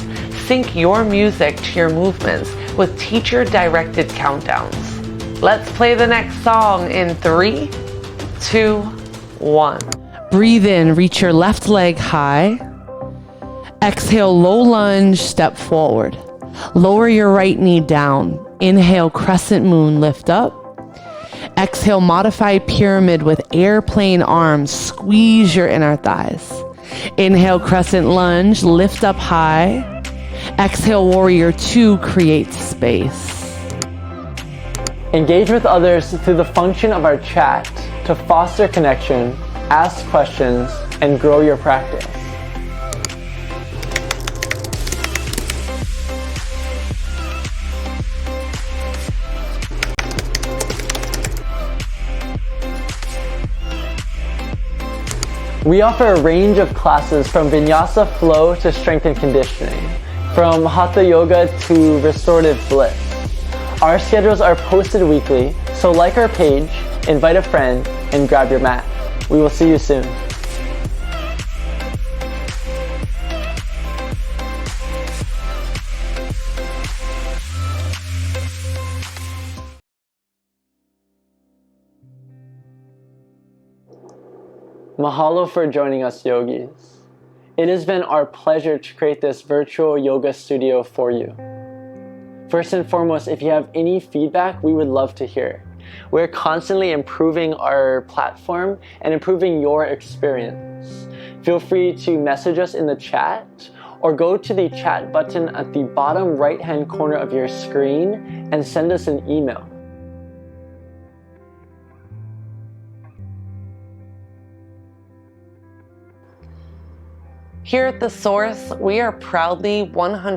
sync your music to your movements with teacher-directed countdowns. Let's play the next song in 3, 2, 1. Breathe in, reach your left leg high. Exhale, low lunge, step forward. Lower your right knee down. Inhale, crescent moon, lift up. Exhale, modified pyramid with airplane arms. Squeeze your inner thighs. Inhale, crescent lunge, lift up high. Exhale, warrior 2, create space. Engage with others through the function of our chat to foster connection, ask questions, and grow your practice. We offer a range of classes from Vinyasa Flow to Strength and Conditioning, from Hatha Yoga to Restorative Bliss. Our schedules are posted weekly, so like our page, invite a friend, and grab your mat. We will see you soon. Mahalo for joining us, yogis. It has been our pleasure to create this virtual yoga studio for you. First and foremost, if you have any feedback, we would love to hear. We're constantly improving our platform and improving your experience. Feel free to message us in the chat or go to the chat button at the bottom right-hand corner of your screen and send us an email. Here at The Source, we are proudly 100%